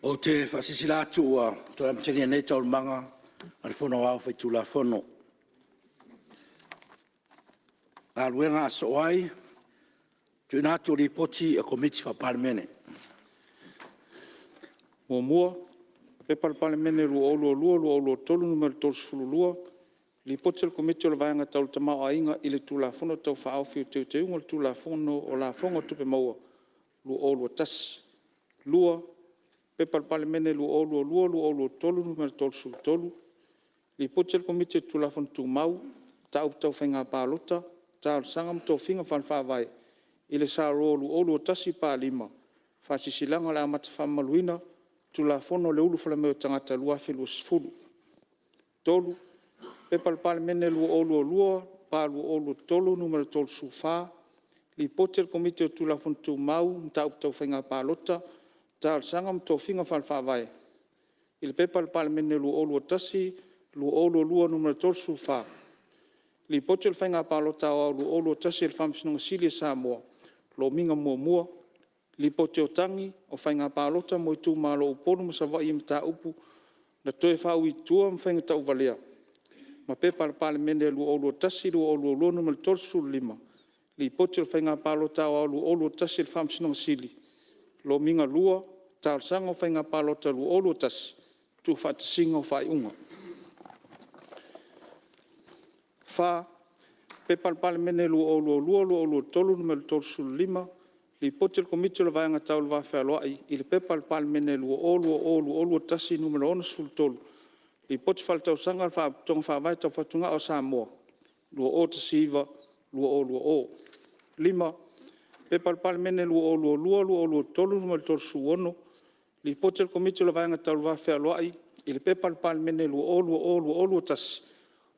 O te whasisila atua, to am tenia nei tau manga, ar whono au whai tula whono. A luenga so ai, tu nātu ripoti a komiti wha Palemene. Mua, pepal Palemene lu olo tolu numero tolu sululua, li poti al komiti o le vaenga tau tamau a inga ili tu la whono tau whaawhi o teu teunga tu la whono o la whonga tupe maua, lu olo tas, lua, pepal Palemene lu olo tolu numero tolu sul tolu, li poti al komiti tu la whono tu mau, tau tau whainga pālota, tau sangam tau whinga whanwhawai, ili sa lu olo tasi pā lima, whasisilanga la amata whamaluina, tu la fono le ulu fala meo tangata lua filu sfulu. Tolu, pepal Palemene lu olo pa lu olo tolu numero tolu sufa, li potel komite o tu la fono tu mau, mta uptau whainga pālota, ta sangam tau whinga whanwhawai. Il pepal Palemene lu olo tasi, lu olo lua numero tolu sufa. Li potel whainga pālota o lu olo tasi il whamsinonga sili Samoa, lo minga mua, li pote o tangi o whainga pālota mo i tū mālo uponu ma sa vai i mta upu na toe whau i tua mwhainga tau valea. Ma pepa le Palemene lu olo tasi lu olo lonu mal torsu lima. Li pote o whainga pālota o lu olo tasi il whamsinonga sili. Lo minga lua, tāl sanga o whainga pālota lu olo tasi, tu whatasinga o whai unga. Wha, pepa le Palemene lu olo tolu mal torsu lima, li potel komite le vaenga tau le whawhialoai, i le pepa le Palemene lu olo tasi numero 1 sul tolu. Li potel whaletau sanga le whatonga whawai tau whatunga o Samoa. Lu o tasiva, lu o. Lima, pepa le Palemene lu olo tolu numero tolu su ono. Li potel komite le vaenga tau le whawhialoai, i le pepa le Palemene lu olo tasi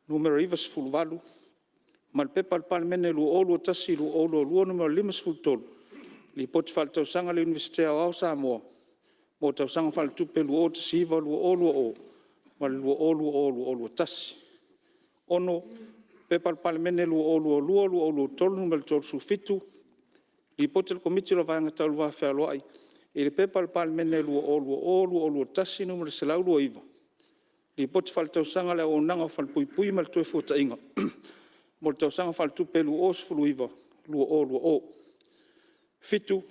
numero 2 sul valu. Ma le pepa le Palemene lu olo tasi lu olo numero 5 sul tolu. Li poti whale tau sanga le Universitea o Samoa. Mo tau sanga whale tupe lu o te siva lu o. Ma lu olo tasi. Ono, pepa le Palemene lu olo tolu numero tolu su fitu. Li poti le komiti lo vaenga tau lua whaloai. I le pepa le Palemene lu olo tasi numero selau lua iwa. Li poti whale tau sanga le o nanga whale pui ma le toe fuata inga. Mo tau sanga whale tupe lu o sfulu iwa. Lu o. Fitu,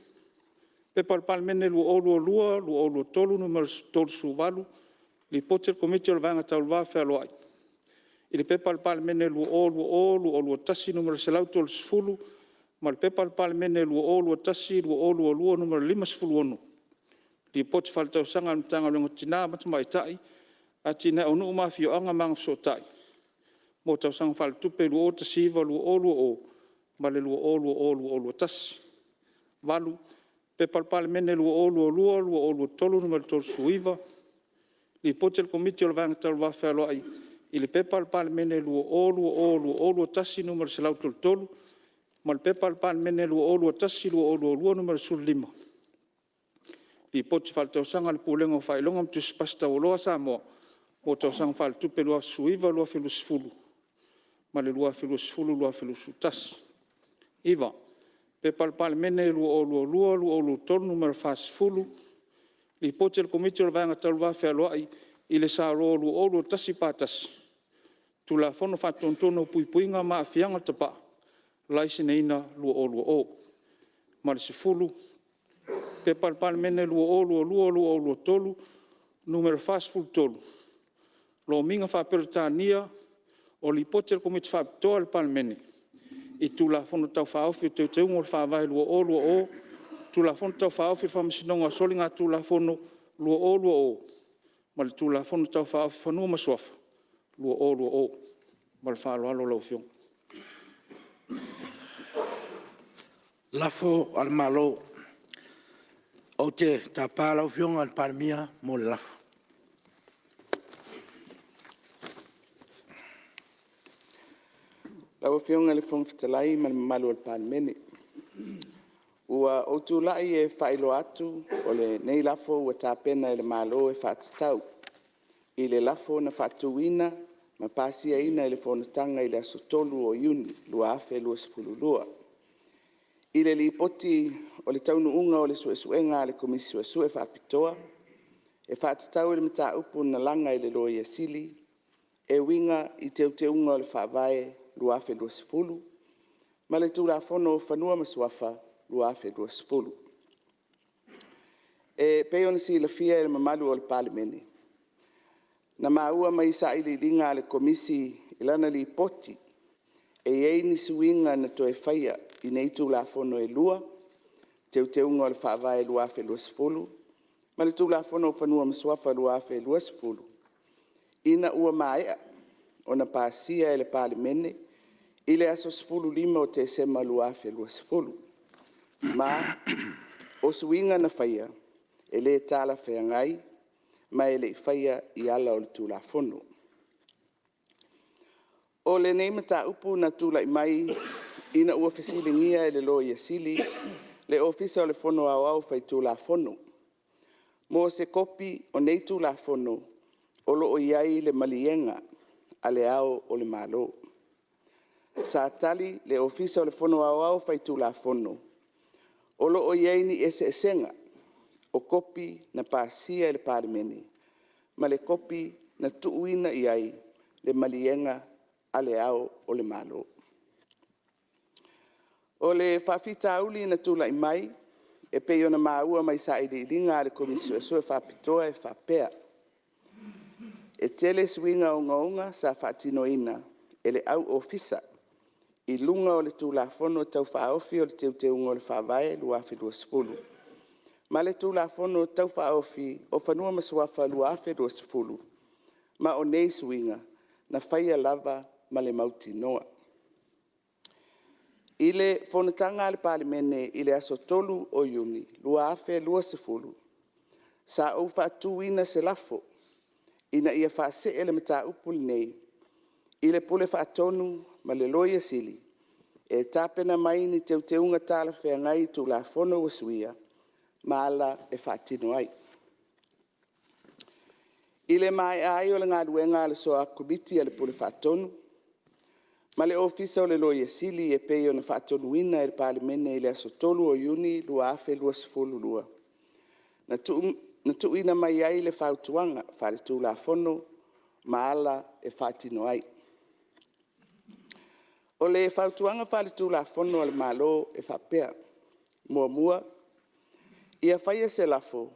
pepa le Palemene lu olo tolu numero tolu su valu, li pote le komite o le vaenga tau lua whaloai. I le pepa le Palemene lu olo tasi numero selau tolu sfulu, ma le pepa le Palemene lu olo tasi lu olo numero 5 sfulu ono. Li pote whale tau sanga le tanga lengo tina matamai tai, a tina onu umafio anga manga fsotai. Mo tau sanga whale tupe lu o tasiva lu o, ma le lu olo tasi. Valu, pepa le Palemene lu olo tolu numero tolu suiva. Li pote le komite o le vaenga tau lua whaloai. I le pepa le Palemene lu olo tasi numero selau tolu. Ma le pepa le Palemene lu olo tasi lu olo numero sul 5. Li pote whale tau sanga le pulenga o whailonga mtu spasta o loa Samoa. Mo tau sanga whale tupe lua suiva lua filu sfulu. Ma le lua filu sutasi. Iva. Pepa le Palemene lu olo tolu numero fasfulu. Li pote le komite o le vaenga tau lua whaloai i le sa lu olo tasi patas. Tu la fono whatontono puipuinga maa fianga tapa. Laisine ina lu o. Ma le sifulu. Pepa le Palemene lu olo tolu numero fasfulu tolu. Lo minga whaperitania o li pote le komite whapitoa le Palemene. I tu la fono tau whaofi te teungo le whaavai lua o, tu la fono tau whaofi whamisinonga soli ngā tu la fono lua o, ma le tu la fono tau whaofi whanua masuafa, lua o, ma le whaaloalo lau fiong. Lafo al malo, o te tapa lau fiong al Palemia mo le lafo. Lau fionga le fong fitalai ma malu al Palemene. Ua o tu lai e whailo atu o le nei lafo ua tāpena e le malo e whaatitau. I le lafo na whaatuina ma pasia ina e le Fonotaga i le asotolu o Iuni lua afe lua sefululua. I le lipoti o le taunu unga o le suesuenga le komisi suesue whaapitoa E whātatau le mta upu na langa i le loa ia sili, e winga i teunga o le whaavae luafe lua sifulu, ma le tulafono whanua masuafa luafe lua sifulu. E peo na si la fia e le mamalu o le Palemene. Na maua mai sa ili linga le komisi ilana li poti, e iei ni suinga na toe whaia i nei tulafono e lua, teunga o le whaavae luafe lua sifulu, ma le tulafono whanua masuafa luafe lua sifulu. Ina ua maea o na pasia e le Palemene, i le aso sifulu lima o te sema luafe lua sifulu. Ma o suinga na whaia, e le tala whengai, ma e le whaia i ala o le tulafono. O le nei mata upu na tula i mai, ina ua fesilingia e le lo ia sili, le ofisa o le fono au fai tulafono. Mo se kopi o nei tulafono, o lo o iai le malienga, a le ao o le malo. Sa tali le ofisa o le fono au fai tulafono, o lo o iai ni ese esenga, o kopi na pasia e le Palemene, ma le kopi na tuuina iai le malienga a le ao o le malo. O le whawhita auli na tula i mai, e peo na maua mai sa i linga le komisio e so e whapitoa e whapea. E tele swinga o ngaunga sa whatinoina, e le au ofisa, i lunga o le tulafono tau whaofi o le teuteunga o le whawae luafe lua sifulu. Ma le tulafono tau whaofi o whanua masuafa luafe lua sifulu, ma o nei swinga na whaia lava ma le mauti noa. I le Fonotaga le Palemene i le aso tolu o Iuni, luafe lua sifulu, sa o whaatuina se lafo, ina ia whaase ele mata upul nei, i le pule whaatonu ma le loia sili, e tapena mai ni teunga tala whengai tu la fono wasuia, ma ala e whaatino ai. I le mai ai o le ngā duenga le soa kubiti a le pule whaatonu, ma le ofisa o le loia sili e peo na whaatonu ina e le Palemene i le aso tolu o Iuni luafe lua sifulu lua. Na tuina mai ai le whautuanga whare tu la fono, ma ala e whaatino ai. O le whautuanga whare tu la fono al malo e whapea. Mua, ia whaia se lafo,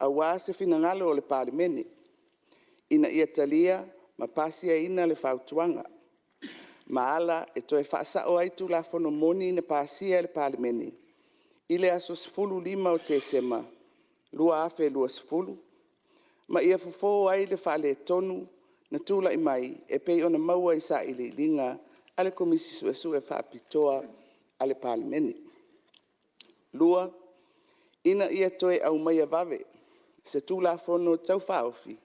a wā se finangalo o le Palemene, ina ia talia ma pasia ina le whautuanga. Ma ala e toe whaasa o ai tu la fono moni na pasia le Palemene, i le aso sifulu lima o te sema, lua afe lua sifulu, ma ia fufo ai le whale tonu na tula i mai e pei ona maua i sa ili linga ale komisi suesu e whapitoa ale Palemene. Lua, ina ia toe au mai a vave, se tula fono tau whaofi,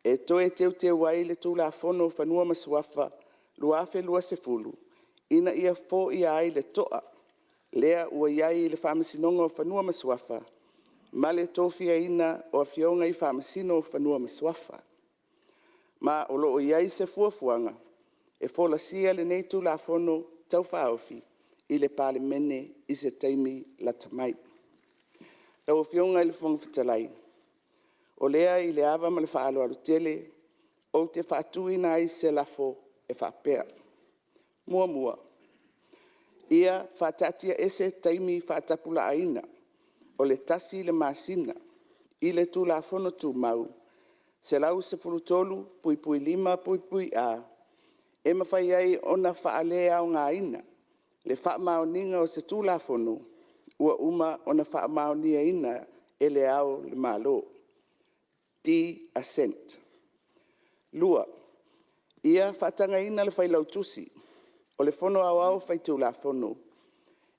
e toe te wai le tula fono whanua masuafa lua afe lua sifulu, ina ia fo ia ai le toa, lea ua iai le whamasinonga o whanua masuafa, ma le tofia ina o fionga i whamasino o whanua masuafa. Ma o loo iai se fuafuanga, e fola sia le nei tula fono tau whaofi i le Palemene i se taimi la tamai. Tau fionga i le whangwhitalai, o lea i le awa ma le whaalo alu tele, o te whaatuina ai se lafo e whapea. Mua. Ia whaatatia ese taimi whaatapula aina, o le tasi le masina, i le tula fono tu mau, se lau se fulutolu, pui lima, pui a, e mawhai ai ona whaalea o ngā ina, le wha maoninga o se tula fono, ua uma ona wha maonia ina e le ao le malo. Di assent. Lua, ia whaatanga ina le whailau tusi, o le fono au whai tula fono,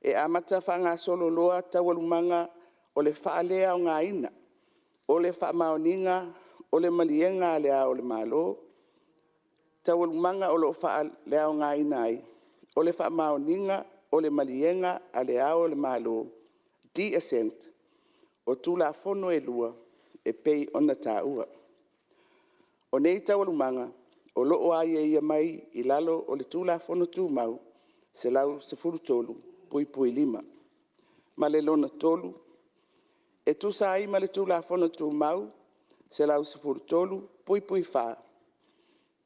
e amata whanga solo loa tawalumanga o le whaalea o ngā ina, o le wha maoninga, o le malienga le ao le malo, tawalumanga o lo whaalea o ngā ina ai, o le wha maoninga, o le malienga a le ao le malo, di assent, o tula fono e lua, e pei ona tāua. O nei tawalumanga, o loo ai e ia mai i lalo o le tula fono tu mau, se lau se furu tolu, pui lima. Ma le lona tolu, e tu sa ai ma le tula fono tu mau, Se lau se furu tolu, pui pui wha.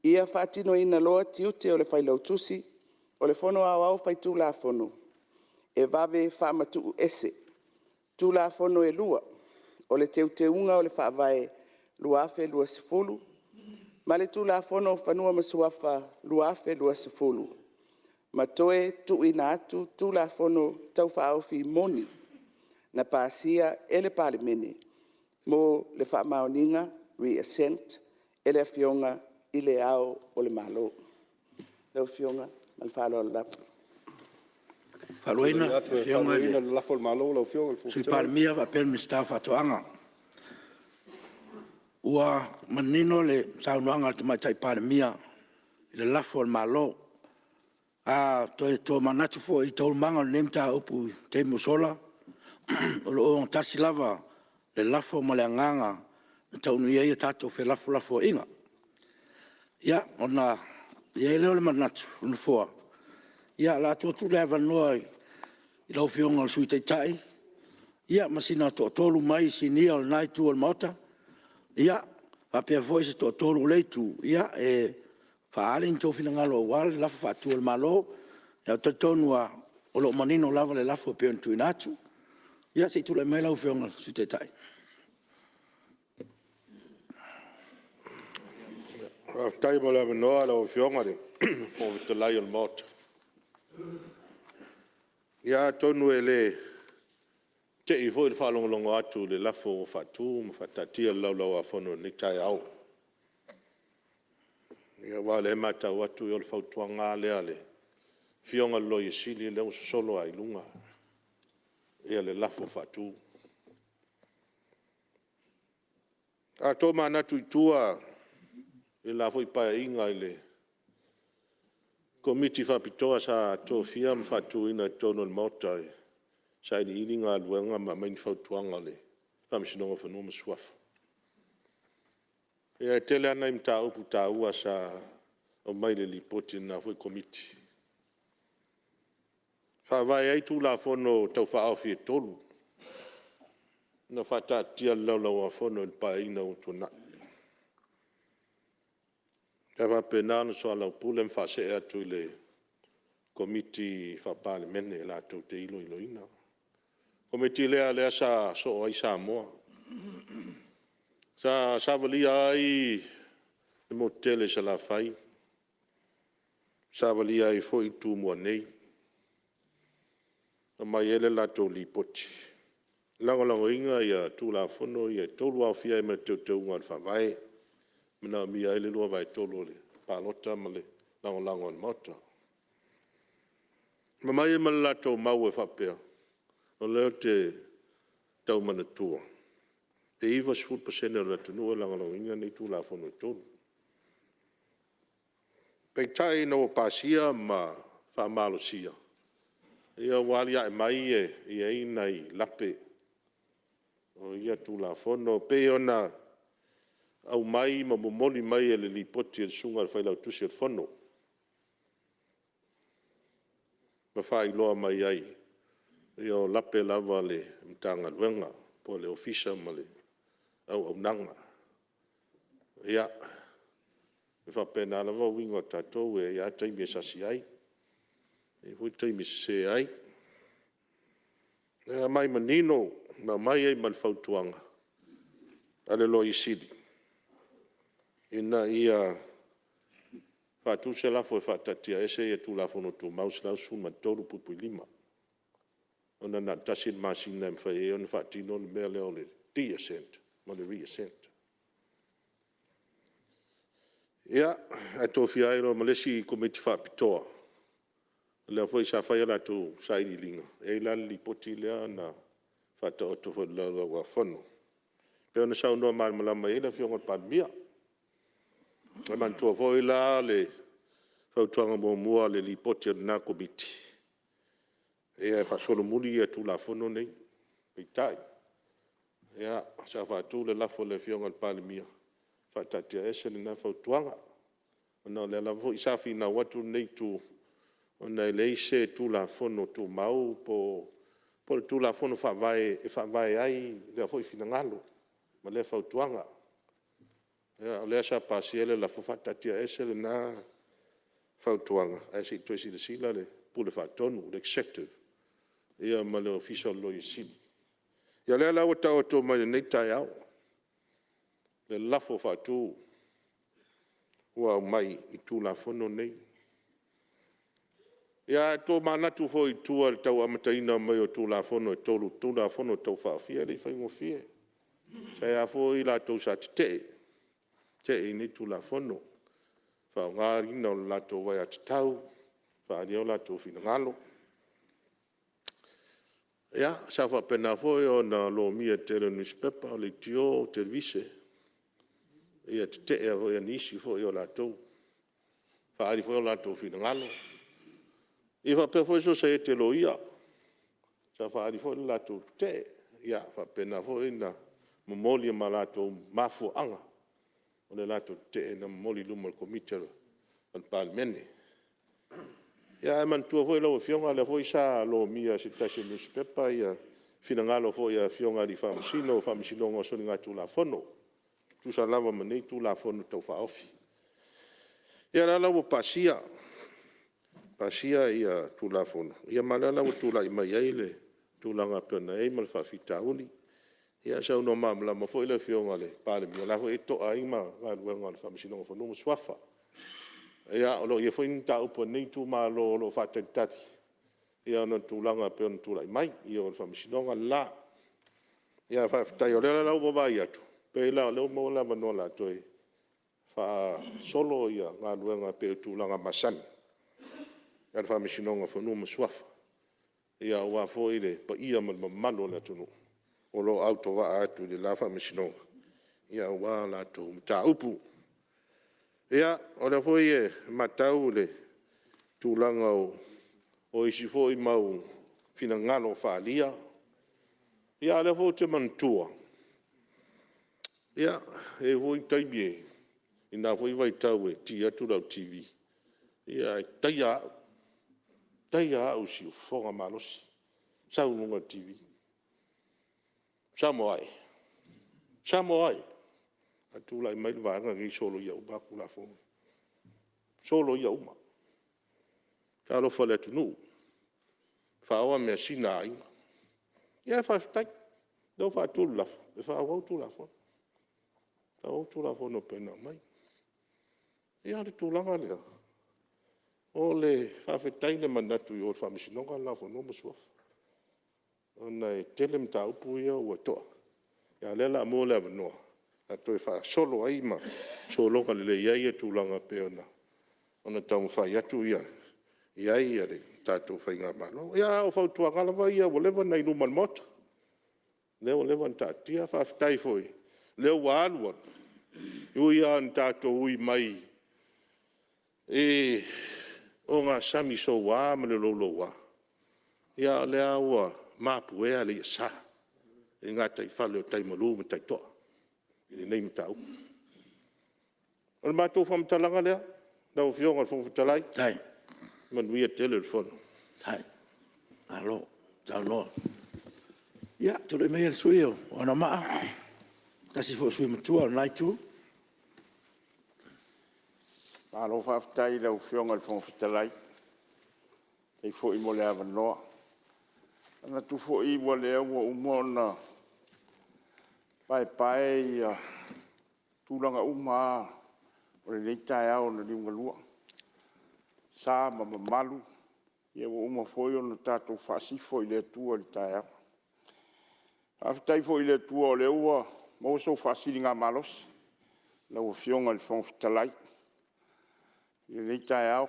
Ia whaatino ina loa tiute o le whailau tusi, o le fono au au whai tū la fono. E vave whaamatu ese. Tū la fono e lua. O le te unga o le whaavae luafe lua se fulu. Ma le tū la fono whanua masuafa luafe lua se fulu. Ma toe tu ina atu tū la fono tau whaaufi moni. Na pāsia ele Palemene. Mo le whaamaoninga reassent ele fionga i le ao o le malo. Leo fionga mal whaalo la lapu. Faluina, fionga Ina la fol malo la fio el sui Palemia va per mi sta fatoanga. Ua manino le saunoanga te mai tai Palemia le lafo al malo. To manatu fo i tau manga nemta upu te musola. O lo tasi lava le lafo ma le anganga tau nui e tato fe lafo inga. Ia, ona, ia leo le manatu, una foa. Ia, la tu le avanua i lau fionga al sui tai. Ia, masina tolu mai sinia al nai tu al mauta. Ia, papea voice tolu leitu. Ia, faale in tofina ngalo wal, lafo fatu al malo. Ia, tatonua o lo manino lava le lafo pe on tuinatu. Ia, se tu le mai lau fionga al sui tai. Tai mo la no la fionga de fo te lai on mot. Ya tonu ele te i fo fa longo atu le lafo fatu ma fatati la fono ni tai au. Ya wale mata watu yo fa tuanga ale. Fionga lo yesili le solo ai lunga. Ya le lafo fatu. A toma na tua e la foi pa inga ile komiti fa pitoa sa to fiam fa tu ina tono mota sa ni ilinga luenga ma main fa tuanga le pa msino fa no mswaf e tele ana imta upu ta ua sa o mai le lipoti na foi komiti fa vai ai tu la fono tau fa ofi tolu na fa ta tia la fono il pa ina utuna. Eva penano so ala pulem fa se atu le komiti fa Palemene la to te ilo ina. Komiti le sa so ai Samoa. Sa vali ai le motele sa la fai. Sa vali ai foi tu mo nei. Mai ele la to li poti. Lango inga ia tu la fono ia tolu au fia me te unga fa vai. Mina mi ai le lua vai tolo le palota male lango mota. Ma mai e malato mau e whapea. O leo te tau mana tua. E iwa 10% o la tunua lango inga ni tu la fono tolo. Pei tai no pasia ma whamalo sia. Ia walia e mai e ina i lape. O ia tu la fono pe ona au mai ma momoli mai e le lipoti e sunga al whailau tusi al fono. Ma whai loa mai ai. Ia lape lava le mtanga luenga, po le ofisa ma le au nanga. Ia, e whapena lava wingo tatou e ia taimi e sasi ai. E hui taimi se ai. Ia mai manino, ma mai ai mal fautuanga. Ale lo isidi. Ina ia fatu se la foi fatatia ese e tu la fono tu maus la su ma tolu pupu lima ona na tasin masin nem fa e on fatino le mele ole reassent ma le reassent ia ato fiairo malesi komiti fa pitoa le foi sa fa la tu sai di linga e la li potile na fata otto fo la wa fono pe ona sa no mal mala mai la fionga pa mia e man tua foi la le fautuanga mo mua le lipoti na komiti e pa solo muli e tu la fono nei pitai ia sa fa tu le la fo le fionga Palemia fa tatia ese le na fautuanga ona le la vo isa fina watu nei tu ona le se tu la fono tu mau po tu la fono fa vai ai le foi fina ngalo ma le fautuanga Ia, o lea sa pasi ele la fufatatia ese le na fautuanga. Ai si tuesi le sila le pule fatonu, le executive. Ia ma le official lo i sili. Ia lea lau tau ato mai nei tai au. Le lafo fatu. Ua mai i tu la fono nei. Ia tō manatu fo i tua le tau amataina mai o tū la fono e tolu tū la fono tau whaafia le whaingo fie. Sai a fo i la tau sa te i ni tū la fono. Whao ngāri na o la tau wai at tau, wha ni o la tau fina ngalo. Ia, sa wha pena fo i o na lo mia tele newspaper o le tio televise. Ia te e a fo i anisi fo i o la tau. Wha ari fo i o la tau fina ngalo. I fa pe foi so se te lo ia. Sa fa ari foi la tu te. Ia fa pena foi na momoli ma la tu mafu anga. O le la tu te na momoli lumo komite al Palemene. Ia man tu foi lo fionga le foi sa lo mia se tasi newspaper ia fina ngalo foi ia fionga di famsino ngo so nga tu la fono. Tu sa lava mane tu la fono to fa ofi. Ia la wo pasia. Pasia ia tula fono. Ia malala o tula i mai eile. Tulanga pena e mal fafita uli. Ia sa uno mamla ma foi le fionga le. Palemene la foi to ai ma ga luenga le famsino fono mo swafa. Ia lo ia foi nta upo nei tu ma lo fatetati. Ia no tulanga pena tula i mai. Ia o famsino la. Ia fafita yo le la o vai atu. Pe la le mo la manola toi. Fa solo ia ga luenga pe tulanga masani. Ia le whamisinonga whanua maswafa. Ia ua fōire pa ia malo la tunu. O lo auto wa atu le la whamisinonga. Ia ua la tu mta upu. Ia o le fōie matau le tūlanga o isi fōi mau fina ngalo whaalia. Ia le fō te mantua. Ia e fōi taimie. Ina fōi vai tau e ti atu lau TV. Ia taia Taia au si fonga malosi. Sau nunga TV. Samoa. Atula i mai vanga ngi solo ia uba kula fonga. Solo ia uma. Kalo fale tunu. Fawa me sina ai. Ia fa stai. Do fa tula. Fa wa tula fo. Fa wa tula fo no pena mai. Ia le tulanga le. O le whawhetai le manatu i o le whamisinonga la whanua maswafa. Ona e tele mta upu ia ua toa. Ia lela mo le avanoa. A toi wha solo ai ma. Solo ka le iai e tūlanga pe ona. Ona tau mwhai atu ia. Iai ia le tātou whai ngā malo. Ia o whautua ngalawa ia o lewa nei luman mota. Leo lewa ntātia whawhetai foi. Leo wa aluan. Ui a tātou ui mai. O ngā sami so wā ma le lolo wā. Ia le aua māpu ea le ia sa. E ngā tai whale o tai malu me tai toa. I le nei me tau. O le mātou whamtalanga lea. Nau fionga le whamtalai. Tai. Manuia tele le whono. Tai. Alo. Tau noa. Ia, tule mea le sui o. Ona maa. Tasi fo sui matua o nai tu. Alo whaftai lau whionga le whongwhitalai. Kei fo i mo le awa noa. Ana tu fo i wa le awa umona. Pae ia tūlanga uma. O le leitai au na liunga lua. Sa ma malu. Ia wa uma fo i o na tātou whaasifo i le tua le tai au. Whaftai fo i le tua o le ua. Mauso whaasiri ngā malos. Lau whionga le whongwhitalai. Ia nei tai au.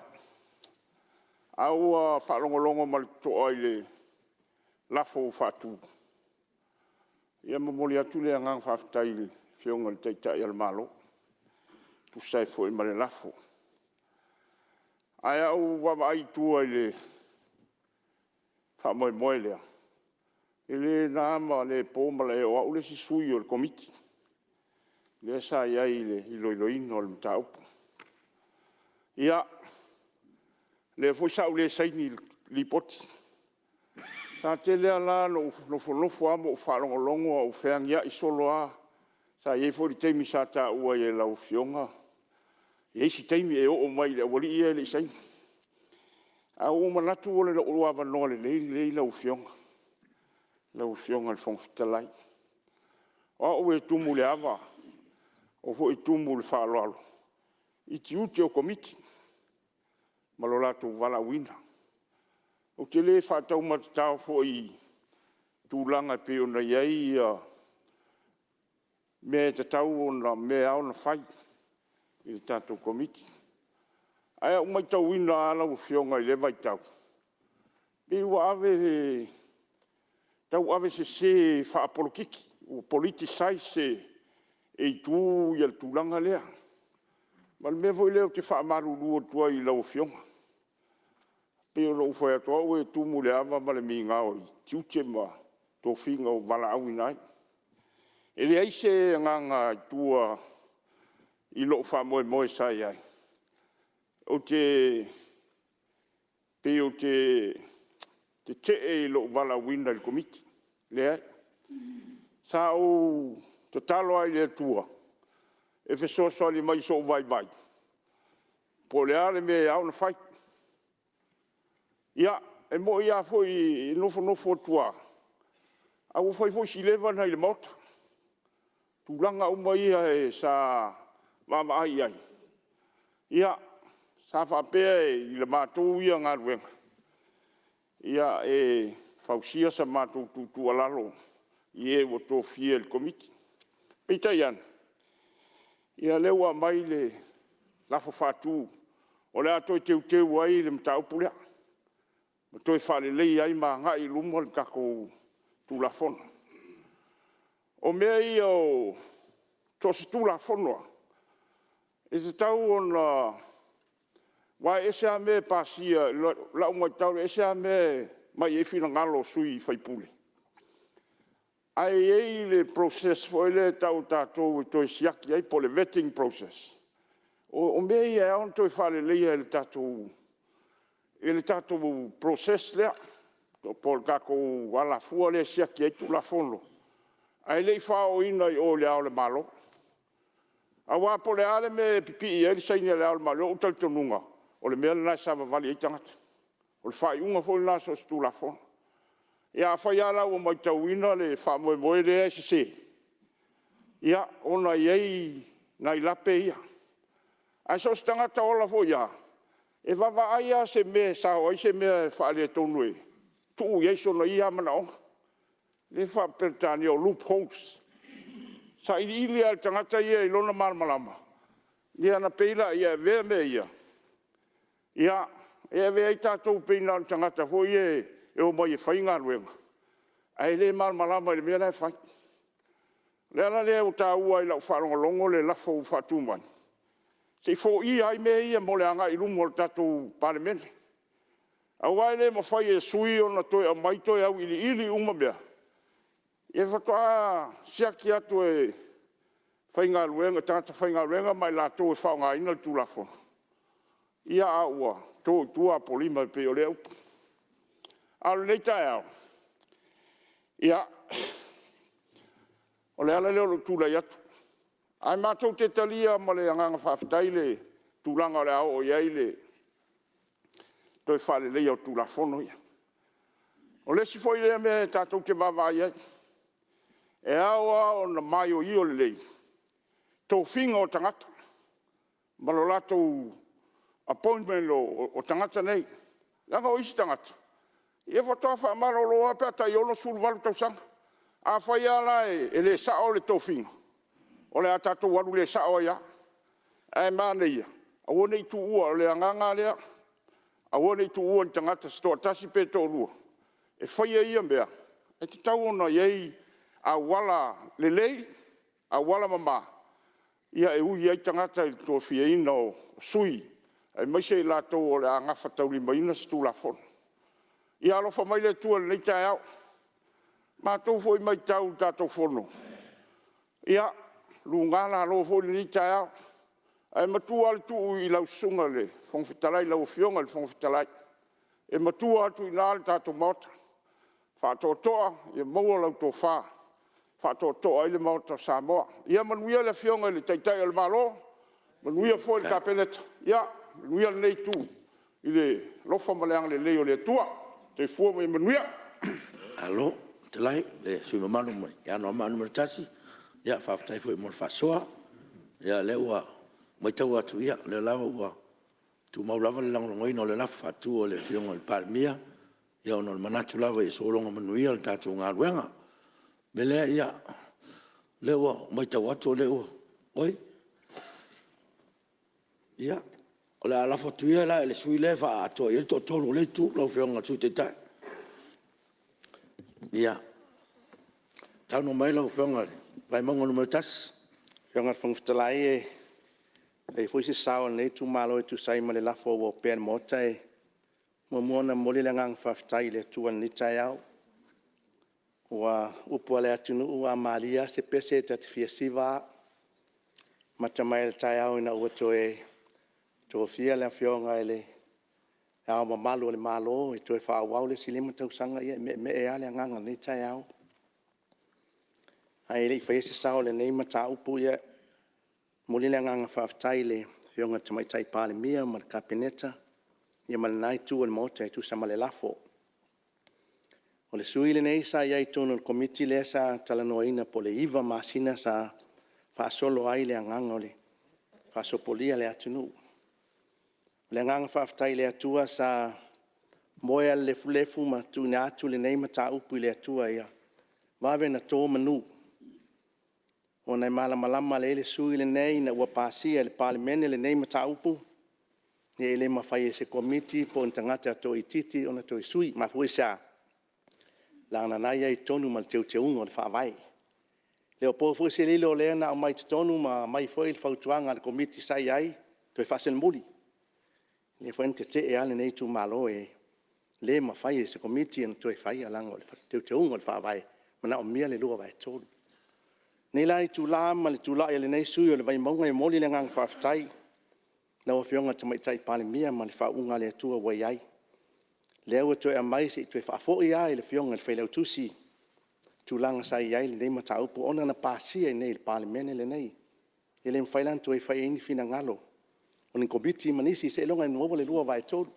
Au whaalongolongo ma le toa i le lafo whātū. Ia mamoli atu le angang whaftai le whionga le teitai al malo. Tu sai fo i ma le lafo. Ai au wama ai tua i le wha moe lea. I le nāma le pōma le o au le si sui o le komiti. Le sa iai le iloiloino le mtaupu. Ia, le fo sa ule saini li poti. Sa te lea la no fonofo amo o whalongolongo o whiangia i solo a Sa ye fo te mi sa ta ua ye lau fionga. Ye si te mi e o mai le wali ia le sai. A o manatu o le ua vanoa le lau fionga. Lau fionga le fonfitalai. O e tumu le ava. O fo e tumu le whaaloalo. I ti uti o komiti. Malolato wala wina. O te le whatau matatau fo i tūlanga pe o na iei me te tau o na me au na whai i le tātou komiti. Aia umai tau wina ala o fionga i le vai tau. Pe ua ave tau ave se whaapolokiki o politisai se e tū i al tūlanga lea. Ma le mea voi leo te whaamaru lua tua i lau fionga. Pe o lau whai atoa o e tūmu le ava ma le mi ngao i tiuche ma tō whinga o wala au inai. E le aise nganga i tua i lo wha moe sai ai. O te pe o te e lo wala wina i komiti. Le ai. Sa o te talo ai le tua. E whesoa soali mai so vai vai. Po le ale me au na whai. Ia, e mo ia foi nofo tua. Au foi si leva na ile mota. Tūlanga uma ia e sa mama ai ai. Ia, sa whapea i le mātou ia ngā ruenga. Ia e whausia sa mātou tūtua lalo. I e o tō fia il komiti. Peita ian. Ia lewa mai le lafo whātū. O le ato i teu ai le mtau pulea. Ma toi whale lei ai ma ngai lumo le kako tūlafona. O mea i o tosi tūlafonoa. E te tau o na wai ese a me pasia, lau mai tau ese a me mai e whina ngalo sui whaipule. Ai ei le process foi le tau tātou i toi siaki ai po le vetting process. O mea i e aon toi whale lei ai le tātou process lea. Po le kako wala fua le siaki ai tūlafono. Ai lei whao ina i o le ao le malo. A wā po le ale me pipi i eri saini le ao le malo, o tali tonunga. O le mea le nai sawa vali ei tangata. O le whai unga fo le nasa o stu la fona. Ia whai ala o mai tau ina le wha moe le e se. Ia, ona iei nai lape ia. Ai so tangata ola fo ia. E wawa aia se me sa o se me wha le tonu e. Tu iei so na ia mana o. Le wha pertani o loopholes. Sa ili al tangata ia i lona malmalama. Ia na peila ia vea me ia. Ia, e vea i tātou peina al tangata fo ia e o mai e whainga ruenga. Ai le malmalama i le mea lai whai. Le ala le o tā ua i lau wharongalongo le lafo u whatumani. Se fo ia ai me ia mo le anga i lumo le tātou Palemene. A wai le ma whai e sui o na toi a mai toi au ili uma mea. E whatoa siaki atu e whainga ruenga, tangata whainga ruenga mai la tō e whaonga ina le tūlafona. Ia a ua, tō tua polima pe o leo. Alo nei tae au. Ia, o le ala leo lo tūlai atu. Ai mātou te talia ma le anganga whawhitai le tūlanga o le au o iei le toi whale lei au tūlafono ia. O lesi foi lea me tātou te wawa iei. E aua o na mai o io lei. Tō whinga o tangata. Malo latou appointment o tangata nei. Langa o isi tangata. Ia whatoa whaamara o loa pēta i ono suru walu tau sanga. A whai ala e le sao le tō whinga. O le a tātou walu le sao ia. E māne ia. A wone i tu ua o le anganga lea. A wone i tu ua ni tangata stoa tasi pē tō rua. E whai ia mea. E te tau ona iei a wala lelei, a wala mama. Ia e ui ai tangata i tō whiaina o sui. E maise i lātou o le a ngafa tauri maina stu la fona. Ia alofa mai le tua le nei tae au. Mātou foi mai tau tātou fono. Ia, lungana alo foi le nei tae au. E matua ale tu i lau sunga le whongwhitalai, lau fionga le whongwhitalai. E matua atu i nāle tātou mota. Whātoa toa, e maua lau tō whā. whātotoa i le mauta Samoa. Ia manuia le fionga le taitai al malo, manuia fo le kapeneta. Ia, manuia le nei tū, i le lofa maleanga le leo le tua, te fua mai manuia. Alo, te lai, le sui mamanu mai, ia no manu mai tasi, ia whaftai fo i mon whasoa, ia le ua, mai tau atu ia, le lawa ua, tu maulava le lango no le lafa atu o le fionga le Palemene, ia ono le manatu lava i solonga manuia le tatu ngā ruenga, me lea ia, le ua, mai tau atu o le ua, oi, ia, o le alafa tu ia la, le sui le wha ato, ia to tolu le tu, lau fionga tu te tai. Ia, tau no mai lau fionga, vai mongo no tas. Fionga whangwhitalai e fuisi sao nei tu malo e tu sai ma le lafo o pēn mota e muamona moli le ngang whawhitai le tuan ni tai au. Ua upua le atunu ua malia se pese te te fia siva mata mai le tai au ina ua toe to fia le fionga ele au mamalo le malo e toe whaawau le silima tausanga ia me e ale nganga ni tai au. Ai le whaese sao le nei mata upu ia moli le nganga whawhitai le fionga tamai tai Palemene ma le kapeneta ia malanai tu le mota e tu sama le lafo. O le sui le nei sa iai tonu le komiti le sa talanoaina po le iwa masina sa whaasolo ai le anganga o le whaasopolia le atunu. Le nganga whawhitai le atua sa moea le fulefu ma tu ne atu le nei mata upu le atua ia. Wawe na tō manu. O nei malama le sui le nei na ua pasia le Palemene le nei mata upu. E le mawhai e se komiti po ntangata to i titi o na to i sui. Ma fui sa. La nai ai tonu ma teu ungo le whaawai. Leo po fui se lilo lea na o mai tonu ma mai foi le whautuanga le komiti sai ai. To i whasen muli. Le fuente te e ale nei tu malo e le mawhai e se komiti na to i whai alanga o le teu ungo le whaawai. Mana o mia le lua vai tolu. Nei lai tu la ma le tu la e le nei sui o le vai maunga e moli le ngang whawhitai. Na o fionga tamai tai Palemene ma le whaunga le atua wai ai. Leo to e mai se to e whaafo i ai le fionga le whailau tusi. Tu langa sai ai le nei mata upu ona na pasia i nei le Palemene le nei. E le mwhailan to e whai eini fina ngalo. O ni komiti manisi se longa i nuovo le lua vai tolu.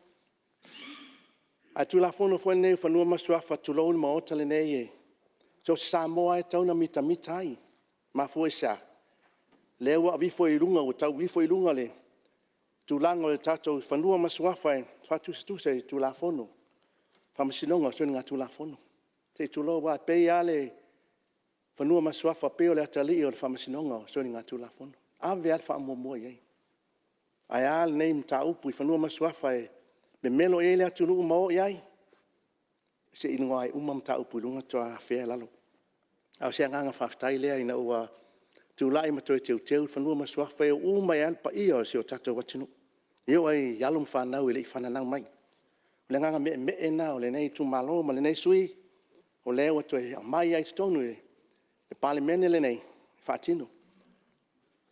A tu la fono fo nei whanua masuafa tu lau ma ota le nei e. So Samoa e tauna mita ai. Ma fo e sa. Leo a vifo i runga o tau vifo i runga le. Tu langa le tato whanua masuafa e. Whatu se tu se tu la fono. Whamasinonga so ngā tu la fono. Te tu lau wa pei ale. Whanua masuafa peo le atali o le whamasinonga so ngā tu la fono. Ave al whaamomoi ei. Ai al nei mta upu i whanua masuafa e. Me melo e le atu nuu mao iai. Se inu ai mta upu i lunga toa whea lalo. Au se nganga whaftai lea ina ua tu lai ma toe teu whanua masuafa e mai alpa ia o se o tato watinu. Io ai yalum whanau i le i whananau mai. O le nganga me e na o le nei tu malo ma le nei sui. O leo atu e mai ai stonu le Palemene le nei whaatino.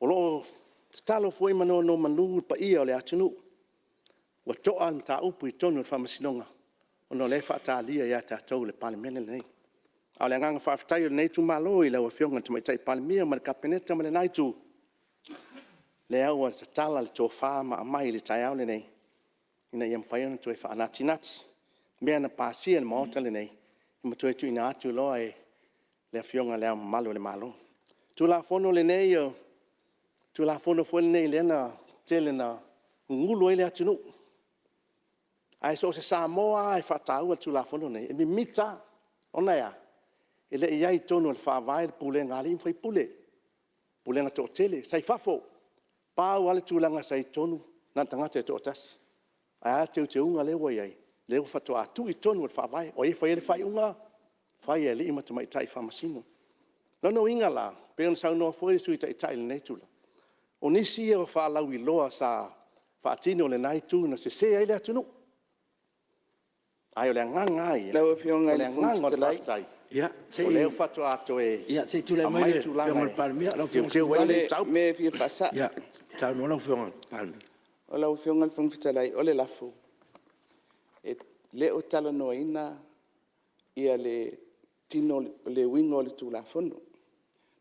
O loo talo fwoi mano no manu pa ia o le atinu. Wa toa mta upu i tonu whamasinonga. O no le whaatalia ia tātou le Palemene le nei. Au le nganga whaafitai o le nei tu malo i lau fionga tamai tai Palemene ma le kapeneta ma le nai tu. Le au a tala le tō whaa ma amai le tai au le nei. Ina ia mwhaiona tu e whaanati nati. Mea na pāsia le maota le nei. Ima tu e tu ina atu loa e le fionga le au malo le malo. Tu la fono le nei o. Tu la fono fo le nei le na tele na ngulu e le atu nu. Ai so se Samoa ai whataua tu la fono nei. E mi mita. Ona ia. E le iai tonu le whaavai le pule ngali mwhai pule. Pule nga tō tele. Sai whafo. Pau ale tūlanga sai tonu. Nā tangata e tō tasi. Ai a te unga lewa iai. Leo whato atu i tonu le whaavai. O e whai ele whai unga. Whai e li ima tamai tai whamasino. Lono inga la. Peon sau noa fwoi sui tai tai le neitula. O nisi e o whaalau i loa sa whaatino le naitu na se se aile atunu. Ai o le nganga ai. Lau fionga le nganga o le whaftai. Ia, O leo whato ato e. ia, se tu le mai le fionga le Palemene, lau fionga. Me fia pasa. Ia, tau no lau fionga le Palemene. O lau fionga le whangwhitalai o le lafo. E le o tala noa ina ia le tino le wingo le tū la fono.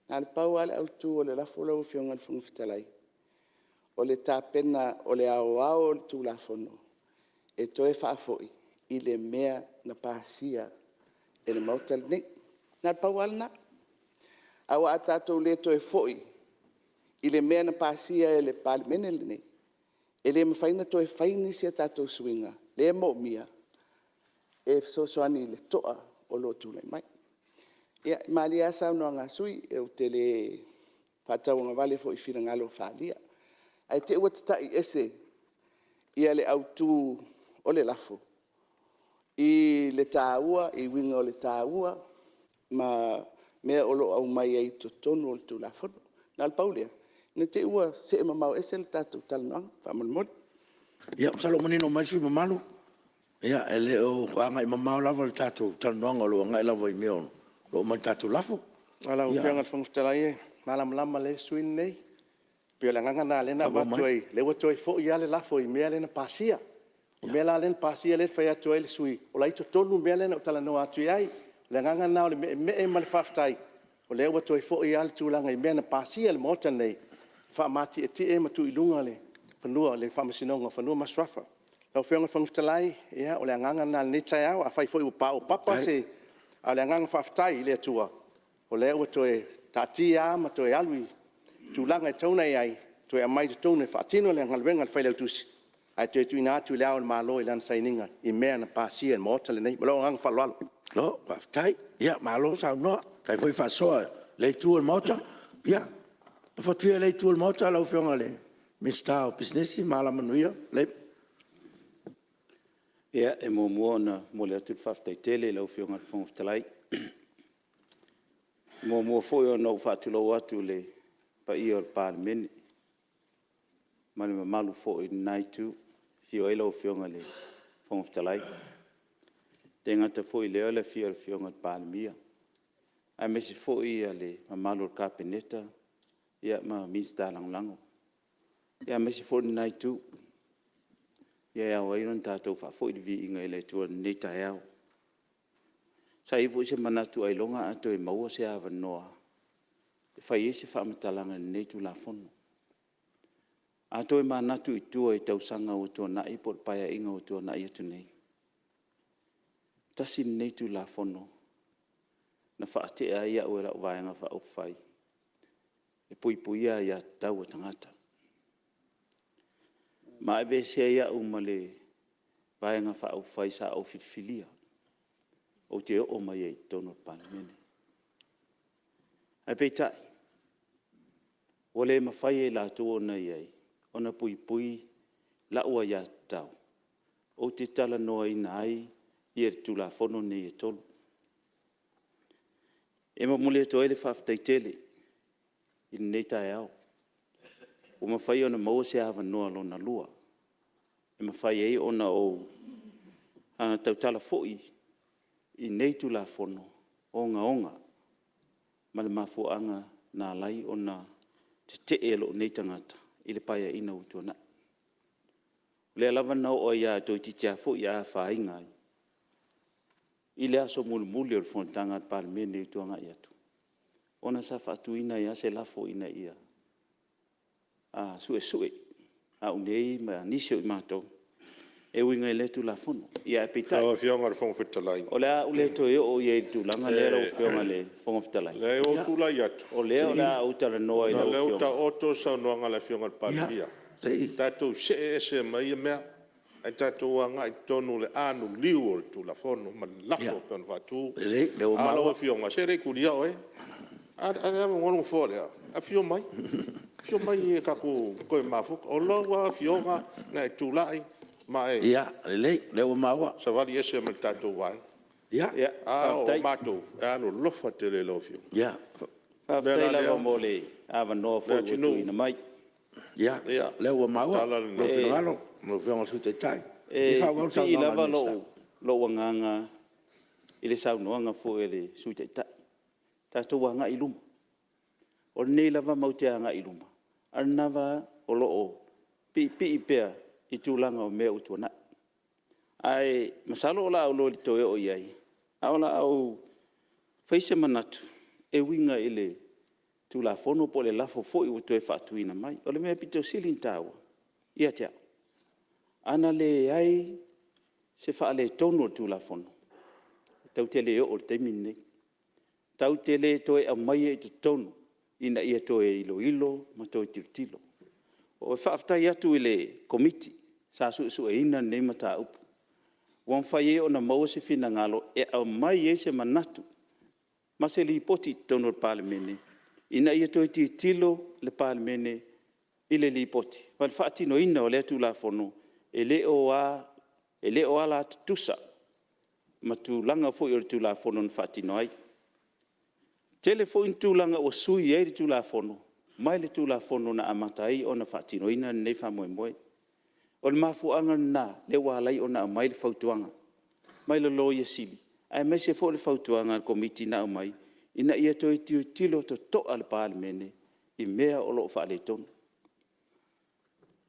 Nā le pau ale au tū o le lafo lau fionga le whangwhitalai. O le tāpena o le ao o le tū lafono. E toe whaafoi I le mea na pāsia e le mautal nei. Nā le pau ale nā. Awa a tātou le toe foi I le mea na pāsia e le Palemene le nei. E le mawhaina toe whaini si a tātou suinga. Le mo mia. E soani le toa o lo tūlai mai. Ia, maali asa no ngā sui e o te le whātau ngā vale fo I whira ngalo whālia. Ai te ua tatai ese ia le au tū o le lafo. I le tāua, I winga o le tāua, ma mea olo au mai ai to tonu o le tū lafono. Nā le paulea, ne te ua se e mamau ese le tātou talanoanga, whamanmoni. Ia, salo manino mai sui mamalu. Ia, e le o whaanga I mamau lava le tātou talanoanga lo ngai lava I meo. Lo mai tātou lafo. Ala o whianga le whangwhitalai e, malam le suin nei. Pio le nganga nā lena watu ai, le watu ai fo I ale lafo I mea lena pāsia. O mea la lena pāsia le whai atu ai le sui. O lai to tonu mea lena o tala noa atu ai. Le nganga nā o le me ma le whaftai. O le watu ai fo I ale tūlanga I mea na pāsia le mota nei. Whaamati e te e matu I lunga le. Whanua le whamasinonga, whanua maswafa. Lau whianga whangwhitalai, o le nganga nā le netai au, a whai fo I upa o papa se. A le nganga whaftai I le atua. O le watu ai tāti a ma to e alui. Tūlanga I tauna ai, to e amai te tōne whaatino le ngalwenga le whailau tusi. Ai te tuina atu le ao le malo I lan saininga I mea na pāsia le mota le nei. Malo ngang whalwalo. Lo, whaftai. Ia, malo sa noa. Tai fai whasoa le tū le mota. Ia, whatuia le tū le mota lau whionga le. Mista o businessi, mala manuia, le. Ia, e mua na mo le atu whaftai tele lau whionga le whangwhitalai. Mua foi o nau whatulau atu le pa I o le Palemene. Mani mamalu fo I naitu, fio eilo fionga le whangwhitalai. Te ngata fo I leo le fio fionga le Palemia. Ai mesi fo I a le mamalu le kapeneta, ia ma mista langlango. Ia mesi fo I naitu, ia au airon tātou wha fo I vi inga I le tua neta eau. Sa iwo se manatu ai longa ato e maua se awa noa. E whai ese whaamatalanga netu la fono. Ato e manatu I tua I tausanga o tua nai por paia inga o tua nai atu nei. Tasi netu la fono. Na whaate a ia o e rau vaenga wha au whai. E pui ia tau o tangata. Ma e vese ia umale vaenga wha au whai sa au whitwhilia. O te o mai e tono Palemene. Ai peitai, o le mawhai e la tō na iei, ona pui la ua ia tau. O te tala noa I nai, I e tu la fono nei e tolu. E mamule to ele whaftai tele, I nei tae au. O mawhai ona maua se hawa noa lo na lua. E mawhai e ona o tau tala fo'i, I nei tu la fono, onga, ma le mafuanga nā lai o nā te elo nei tangata, I le paia ina utuana. Le alava nau o ia toi titia fo ia whainga. I le aso muli o le Fonotaga Palemene utuanga I atu. Ona sa whaatuina ia se lafo ina ia. Sue, a unei ma nisio I mātou. E winga I le tu la fono. Ia e pitai. Tau whionga le whangwhitalai. O lea ule to o ia I tu langa lea lau whionga le whangwhitalai. Le o tūlai atu. O lea o lea utara noa I lau whionga. Le o ta whionga. oto sa noanga le whionga le Palemia. Tātou se mai mea. Ai tātou anga I tonu le anu liu o le tu la fono. Ma lafo peon whatu. Le o maua. Alo whionga. Se rei kuria o e. A ngonu fōrea. A whio mai. Whio mai e kaku koe mafuka. O loa whionga nei tūlai. Mai. Ia, le o maua. Sa vali ese me tātou wai. Ia. Ia. O mātou. E anu lofa te le lofio. Ia. Whaftai lava mo le awa noa fo tu ina mai. Ia. Le o maua. Lo whingalo. Lo whingalo su te tai. I lava lo wanganga I le saunoanga fo e le su te tai. Tātou wanga I luma. O nei lava mauteanga I luma. Arnava o loo. Pi pea. I tūlanga o mea utuana. Ai, masalo o la au lo li toe o iai. Au la au whaise manatu. E winga I le tulafono po le lafo fo'i ua toe fa'atuina mai. O le mea pitosili taua. Ia te au. Ana le ai se fa'ale tonu o tulafono. Tau te le o le taimini nei. Tau te le toe a mai e te tonu. Ina ia toe ilo ma toe tilo. O e whaafitai atu i le komiti. Sa su e ina nei mata upu. Wan whai e o na maua se fina ngalo e a mai e se manatu. Ma se li poti tonu o Palemene. Ina ia toi tilo le Palemene i le li poti. Wal whaatino ina o le atu la fono. E le o a la tusa. Ma tu langa fo i o le tu la fono na whaatino ai. Tele fo in tu langa o sui e le tu la fono. Mai le tu la fono na amatai o na whaatino ina nei whamoe moe. O le mafuanga na le walai o na mai le fautuanga. Mai le loia sili. Ai mai se fo le fautuanga komiti na mai. Ina ia toi tilo to toa le Palemene i mea o loo whaale tonu.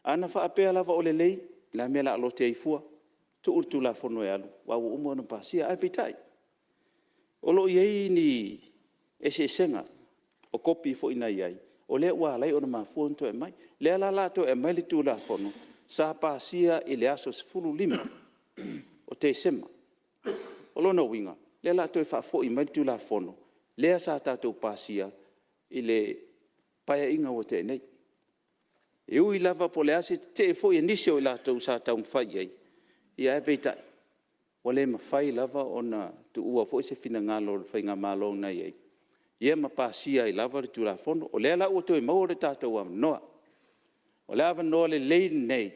Ana whaapea lava o le lei, la mea la alote ai fua, tu urtu la fono e alu, wawu umo na pasia, ai pitai. O loo iei ni ese senga, o kopi fo ina iai, o lea ua alai o na mafua nto e mai, lea la la to e mai le tu la fono, sa pasia i le aso sifuru lima, o te sema. O lona winga, lea la to e whaafo i mai le tu la fono, lea sa tātou pasia i le paia inga o te nei. E ui lava po le ase te e fo i nisi o i lātou sa taung whai ai. Ia e peitai. O le mawhai lava o na tu ua fo i se fina ngalo le whai ngā mālong nei ai. Ia ma pasia i lava le tu la fono. O lea la ua toi mau le tātou am noa. O lea ava noa le lei nei.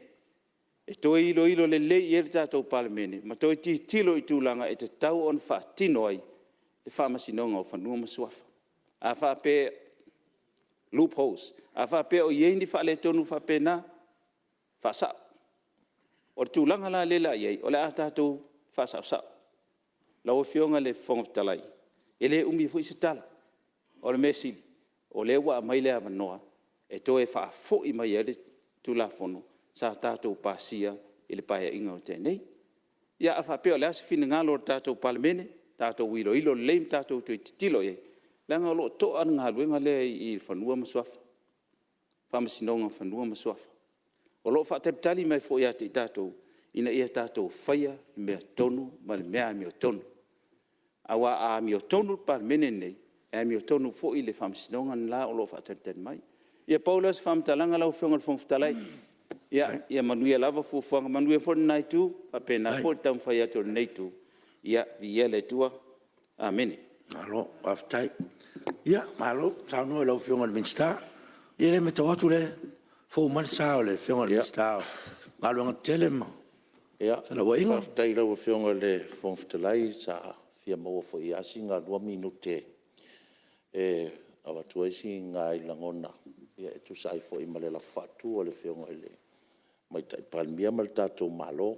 E toi ilo le lei i le tātou Palemene. Ma toi tilo i tūlanga e te tau on whaatino ai. Le whaamasinonga o whanua masuafa. A whaape loopholes. A whaape o iei ni whaale tonu whaape na whaasau. O tūlanga la lela iei, o le a tātou whaasau. Lau e whionga le whongatalai. E le umi fui se tala. O le mesili. O le ua mai le avanoa. E toi whaafo i mai ele tūlafono. Sa tātou pasia i le paia inga o tēnei. Ia a whaape o le ase whina ngalo o tātou Palemene. Tātou ilo leim tātou tui titilo e. Langa o lo toa ngā luenga le i whanua masuafa. Whamasinonga whanua masuafa. O lo whaatepitali mai fo ia te tātou. Ina ia tātou whaia mea tonu, ma le mea mea tonu. Awa a mea tonu Palemene nei. E mea tonu fo i le whamasinonga la o lo whaatepitali mai. Ia Paulus whamatalanga lau whionga le whongwhitalai. Ia manuia lava fufuanga. Manuia fo nei tu. Papena fo tam whaia to nei tu. Ia via le tua. Amen. Alo, aftai. Ia, malo, saunu e lau whionga le minsta. Ia le me tau atu le, fo man sao le whionga le minsta. Malo anga tele ma. Ia, aftai lau whionga le whongwhitalai sa fia maua fo i asi ngā 2 minute. Awa tuaisi ngā ilangona. Ia, e tu sai fo i male la whatu o le whionga le. Mai tai Palemene mal tātou malo.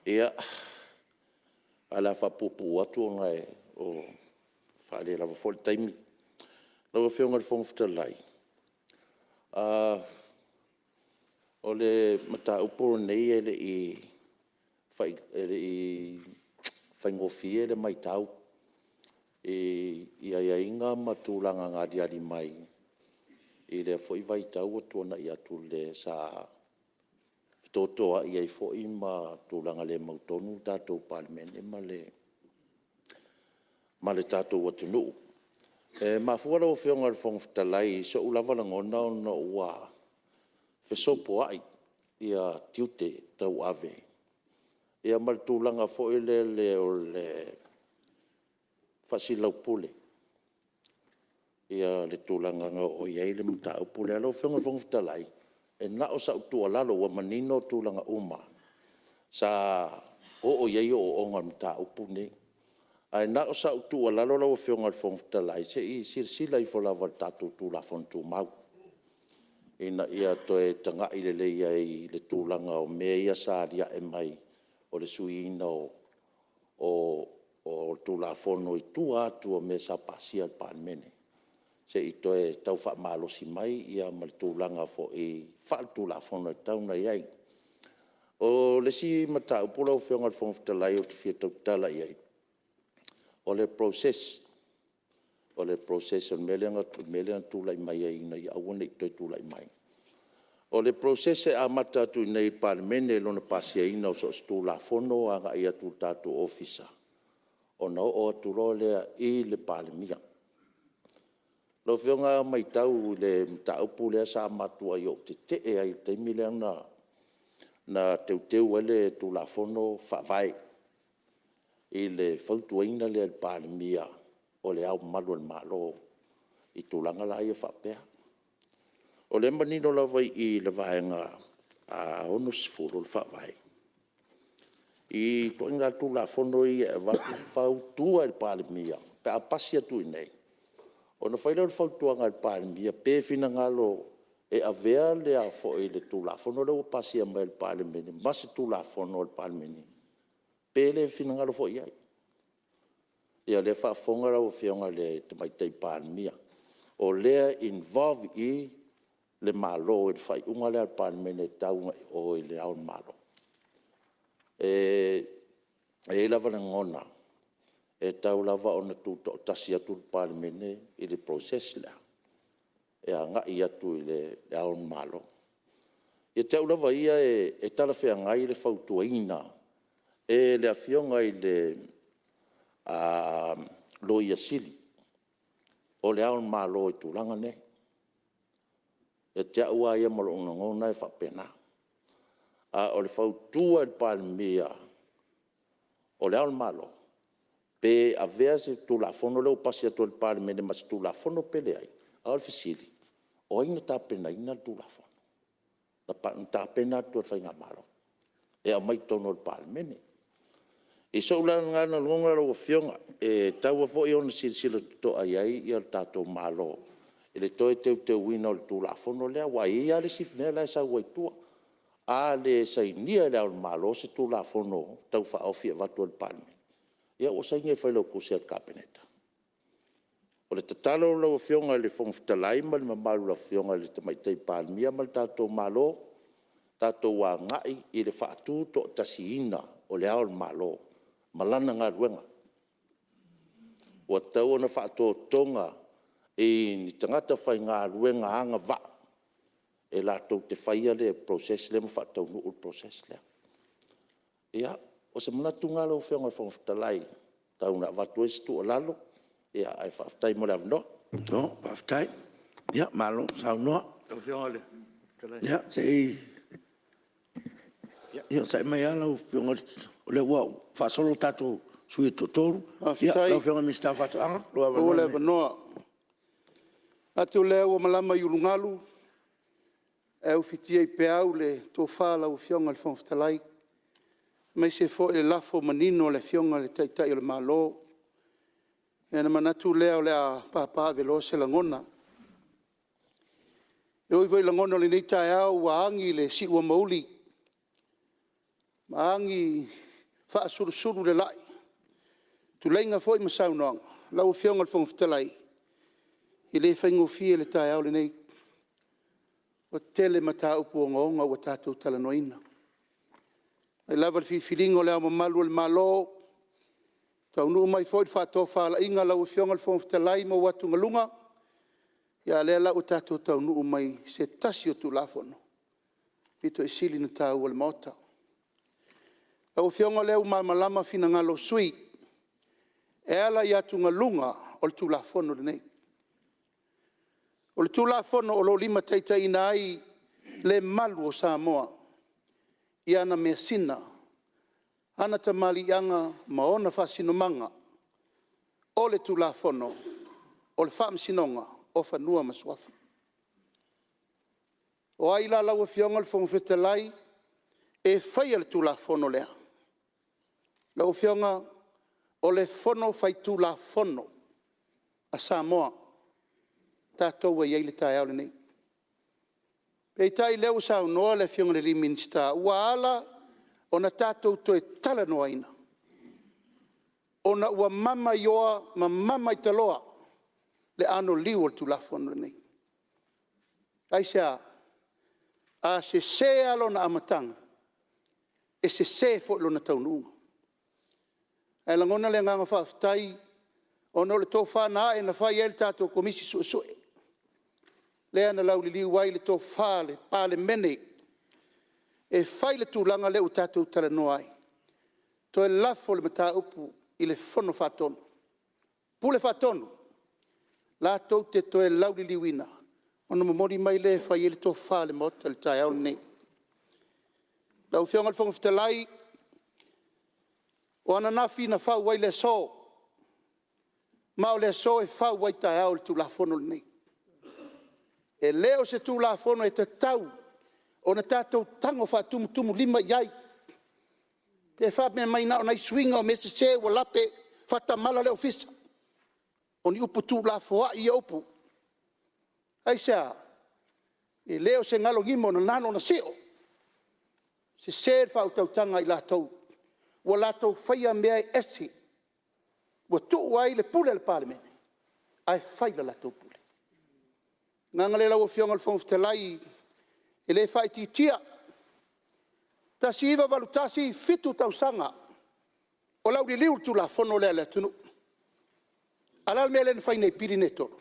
Ia, ala whapupu atu ngai o whaale lava fo le taimi. Lau whionga le whongwhitalai. O le mata uporo nei ele i whaingofie le mai tau. Ia inga matulanga ngādi ari mai. I le fo i vai tau o tuana i atu le sa totoa i ai fo i ma tūlanga le mautonu tātou Palemene ma le tātou atunu. Ma fuara o whionga le whongwhitalai so ulawa langona o na ua whesopo ai ia tiute tau ave. Ia ma le tūlanga fo i le o le whasilau pule. Ia le tūlanga o iei le mta upule alo whionga le whongwhitalai. E na o sa utua lalo wa manino tūlanga uma. Sa o iei o onga mta upune. Ai na o sa utua lalo lau whionga le whongwhitalai. Se i sirsila i wholawa tātou tūlafon tū mau. Ina ia toe tanga i le iei le tūlanga o mea ia sa ria e mai. O le suina o tūlafono i tua atu o me sa pasia Palemene. Se i toe tau wha malosi mai ia mal tūlanga fo i whaal tūlafono e tauna iei. O le si mata upula o whionga le whongwhitalai o te whia tau tala iei. O le process o le process o melenga tūlai mai ai na i awana i toi tūlai mai. O le process a mata atu nei Palemene lona pasiaina o so stula fono anga ia tu tatu officer. O na o atu lea i le Palemia. Lo whionga mai tau le mtaupu lea sa matua i o te e ai te milea na teuteu ele tula fono whawai. I le whautuaina le Palemia o le au malu le malo i tūlanga la ia whapea. O le manino lava i le vaenga a ono sifuru le whawai. I toinga tula fono i e whautua le Palemia, pe a pasi atu i nei. O na whaila le whautuanga le Palemia, pe fina ngalo e a vea le a fo i le tula fono le o pasi a mai le Palemene, masi tula fono le Palemene. Pe le fina ngalo fo i ai. Ia le whaafonga rau whionga le te maitei Palemia. O lea involve i le malo e whai unga lea Palemene taunga o i le au malo. E lava na ngona. E tau lava o na tūto tasi atu le Palemene i le process lea. E a ngai atu i le au malo. E tau lava ia e tala whea ngai le whautuaina. E le a whionga i le loia sili. O le au malo i tūlanga ne. E te ua ia malo ngona e whapena. O le whautua i Palemia. O le au malo. Pe a vea se tūla fono leo pasi atu le Palemene mas tūla fono pele ai. A le fisili. O ina ta pena ina tūla fono. Na ta pena atu le whainga malo. E a mai tono le Palemene. E so ula ngana longa ro fionga. E tau fo i ona sila to ai ai i al tato malo. E le toi te wina o le tūla fono lea. Wa i ale sif mea lai sa waitua. A le sa inia le au malo se tūla fono tau wha ofi e watu al Palemene. Ia o sa inge whailo kusi al kapeneta. O le tatalo lau fionga le whongfitalai ma le mamalu la fionga le tamaitei Palemia ma le tato malo. Tato wa ngai i le whaatu to tasiina o le au malo. Malana ngā ruenga. Ua tau ona whaato tonga e ni tangata whai ngā ruenga anga wa. E la tau te whaia le process le ma whaatau nuu process le. Ia, o se manatu ngā lau whionga whangwhitalai. Tau na watu e situ o lalo. Ia, ai whaafitai mo le avno. No, whaafitai. Ia, malo, sau noa. Tau whionga le. Ia, se i. Ia, sa mai ala o whionga le wau. Whaasolo tato sui totoru. Ia, lau whionga mista whatu anga. O le wanoa. Ate o lea ua malama i urungalu. E au fitia i peau le tō whala o whionga le whangwhitalai. Mai se fo le lafo manino le whionga le taitai o le malo. E na manatu lea o lea pāpā velo se langona. E oi voi langona le neitai au wa angi le si ua mauli. Ma angi wha suru le lai. Tu leinga foi masau noanga. Lau whionga le whangwhitalai. I le whaingo fia le tai au le nei. O tele mata upu o ngonga o tātou talanoina. Ai lava le whiwhiringo lea mamalu le malo. Tau nuu mai foi whato whala inga lau whionga le whangwhitalai mo watu ngalunga. Ia lea lau tātou tau nuu mai se tasi o tu lafono. Pito e sili na tāu le maota. Lau whionga leu malama fina ngalo sui. E ala i atu ngalunga o le tu lafono le nei. O le tūla fono o lo lima teita ina ai le malu o Samoa. I ana mea sina. Ana ta mali anga maona whasinomanga. O le tūla fono. O le whamsinonga. O whanua maswafu. O aila laua whionga le whongwhitalai. E whaia le tūla fono lea. Lau whionga o le fono whai tūla fono. A Samoa. Tātou wa iei le tai au le nei. Pei tai leo sau noa le whionga le li minsta. Ua ala o na tātou to e tala noa ina. O na ua mama ioa ma mama i taloa le ano liu o tu lafon le nei. Ai sea a se se alo na amatang e se se fo lo na taununga. Ai langona le nganga whaafitai Ono le tō whānā e na whai e le tātou komisi suesue. Lea na lau li liu wai le tō whā le Palemene. E whai le tūlanga le u tātou tala noa ai. To e lafo le mata upu i le whono whātonu. Pule whātonu. La tau te to e lau li liwina. Ono mamori mai le whai e le tō whā le mota le tai au nei. Lau whionga le whangawhitalai. O ana nafi na whau wai le so. Mao le so e whau wai tai au le tu la whono le nei. E leo se tu la whono e te tau. O na tātou tango wha tumu lima iai. Pe wha me mai na o nei swinga o mese se o lape whata mala leo fisa. O ni upu tu la whoa i upu. Ai sea, e leo se ngalo ngimo na nano na seo. Se ser wha utau tanga i la tau. Wa la tau whaia mea e esi. Wa tuu ai le pule le Palemene. Ai whaila la tau pule. Nganga le lau o whionga le whangwhitalai. E le whai tia. Ta si iwa walutasi fitu tau sanga. O lau li liu tu la whono le tunu. Alal mea le whai nei piri ne toro.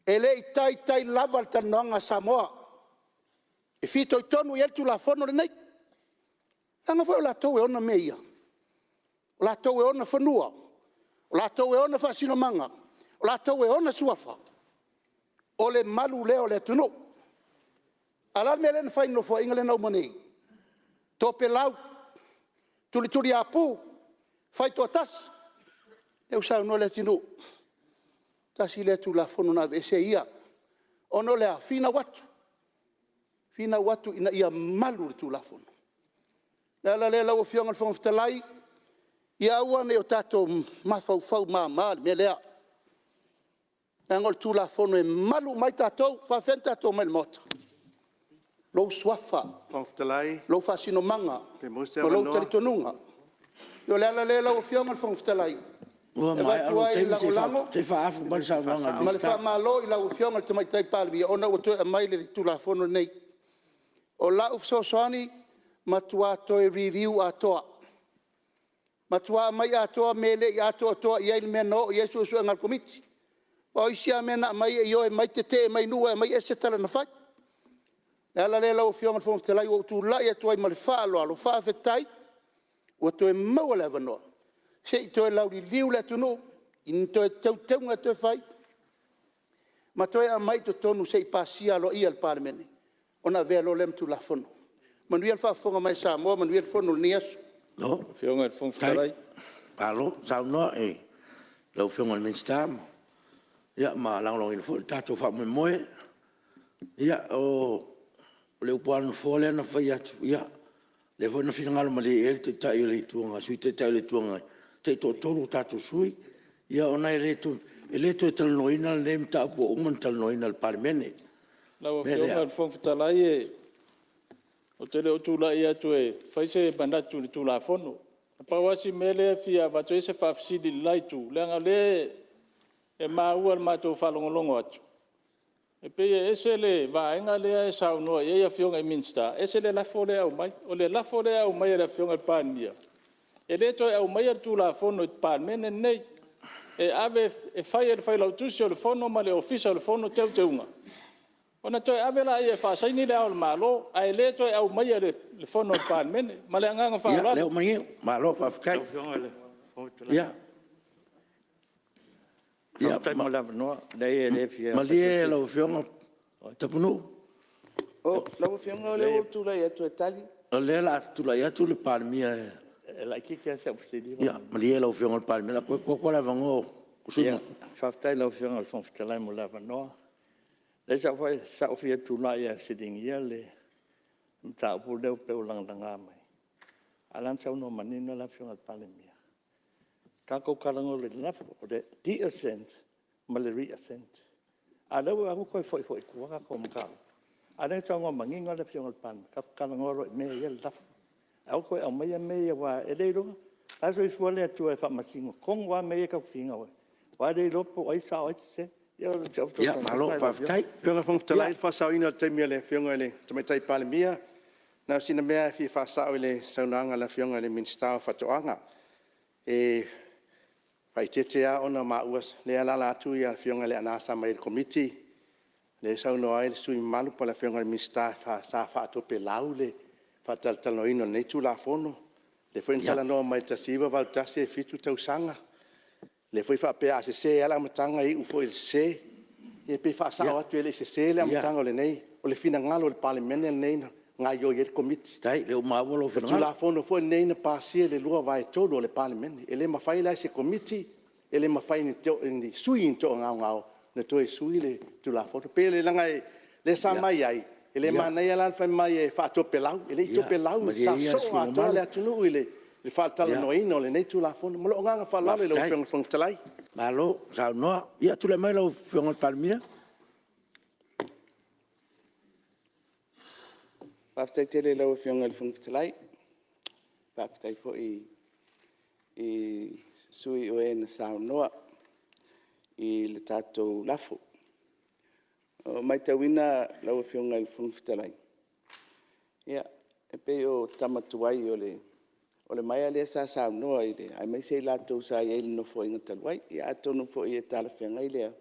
E le i tai lava le tanoanga Samoa. E fito i tonu i el tu la whono le nei. Langa whai o la tau e ona meia. O la tau e ona whanua. O la tau e ona whasinomanga. O la tau e ona suafa. O le malu leo le tunu. Alal mea le whai no fo inga le nau manei. Tope lau. Tuli apu. Whai to tas. E usau no le tunu. Tasi le tu la whono na vese ia. Ono lea fina watu. Fina watu ina ia malu le tu la whono. Lea le lau o whionga le whangawhitalai. Ia ua ne o tātou mawhau māma me lea. Ngol tu la whono e malu mai tātou. Whawhen tātou mai le mota. Lou swafa. Whangawhitalai. Lou whasino manga. Mo lou taritonunga. Yo lea le lau o whionga le whangawhitalai. Ua mai alo te whaafu mali sa wanga. Ma le wha malo i lau whionga te mai tai Palemene. Ona o toi a mai le tu la whono nei. O lau soani matua toi review a toa. Matua mai a toa mele i a toa i aile mea no i esu esu ngal komiti. O isia mena mai e io e mai te mai nua e mai ese tala na whai. Ala le lau whionga le whangawhitalai o tu lai atua i male wha alo wha whetai. O toi maua le avanoa. Se i toi lau li liu le tunu, in toi teunga toi whai. Ma toi a mai to tonu se i pasia alo i al Palemene. Ona vea lo lem tu la whono. Manuia le whaafonga mai Samoa, manuia le whono ni asu. No, Whionga le whangawhitalai. Palo, sau noa e. Lau whionga le minstama. Ia, ma langalong ina fo, tātou wha moe. Ia, o le upuana fōle na whai atu. Ia, le fo na whingalo ma le ele te tai le tuanga, sui te tai le tuanga. Te to tolu tātou sui. Ia, ona e leto e talanoina le mta apu o uman talanoina le Palemene. Lau a whionga le whangawhitalai e o te leo tūlai atu e whaise e bandatu ni tūla whono. A pawasi mele fia watu e se whawhisidi lai tū. Leanga le e maua le mātou whalongolongo atu. E pei ese le vaenga lea e saunoa e a whionga i minsta. Ese le lafo le au mai. O le lafo le au mai e le whionga i Palemene. E le toi au mai atu la whono i Palemene nei. E ave e whai e le whai lau tusi o le whono ma le ofisa o le whono teunga. Ona toi ave la e whaasaini le au le malo. A e le toi au mai e le whono i Palemene. Ma le anganga whaarala. Ia, leo mai e, malo whawhikai. Ia. Ia, ma lie lau whionga tapunu. O, lau whionga o leo tūlai atu e tali. O le la tulai atu le Palemene. La kiki sa usili. Ya, malia la fiona Palemene, ko la vango. Ya, faftai la fiona al fons kala mo la no. Le sa foi sa ofia tu la ya sitting ya le. Ta pu de pe ulang tanga mai. Alan sa no manino la fiona al Palemene. Ka ko kalango le la fo de di ascent, malaria ascent. Ala wa ko foi ko ka ko mka. Ala sa ngo manginga la fiona al pan, ka kalango ro me ya la. Au koe au mai mei wa e reiro. Aso i fuale atu e whamasingo. Kong wa mei e kau whinga oi. Wa reiro po ai sa oi se. Ia, malo, whawhitai. Whionga whangawhitalai, whasau ina te mea le whionga le tamai tai Palemene. Nau sina mea fi whasau le saunanga la whionga le minstau whatoanga. E Fai tetea ona mauas le ala la tu ia fionga le ana sa mai committee le sau no ai sui malu pala fionga mi staff sa to pe laule fa tal tal no ino nei tu la fono le foi tala no mai tasiva val tasi fitu tau sanga le foi fa pe se ala matanga i u foi se e pe fa sa atu le se le matanga le nei o le fina ngalo le Palemene nei nga yo ye committee Tai le ma volo fe tu la fono foi nei na pasia le lua vai todo le Palemene ele ma fai la se committee ele ma fai ni sui in to ngao na to e sui le tu la foto pe le langa le sa mai ai ele ma nei ala fa mai e fa to pelau ele to pelau sa so a to le atu ile le fa tala no ino le nei tu la fono mo nga fa la le lo fong talai malo sa no ia tu le mai lo fiong Palemene Pastai tele lau fiong al fong talai. Pastai fo i sui o e na sao noa i le tatou lafo. Mai tawina lau fiong al fong talai. Ia, e pe o tamatuai o le mai ale sa sao noa i le. Ai mai sei latou sa i ele no fo inga taluai. Ia ato no fo i e tala fianga i lea.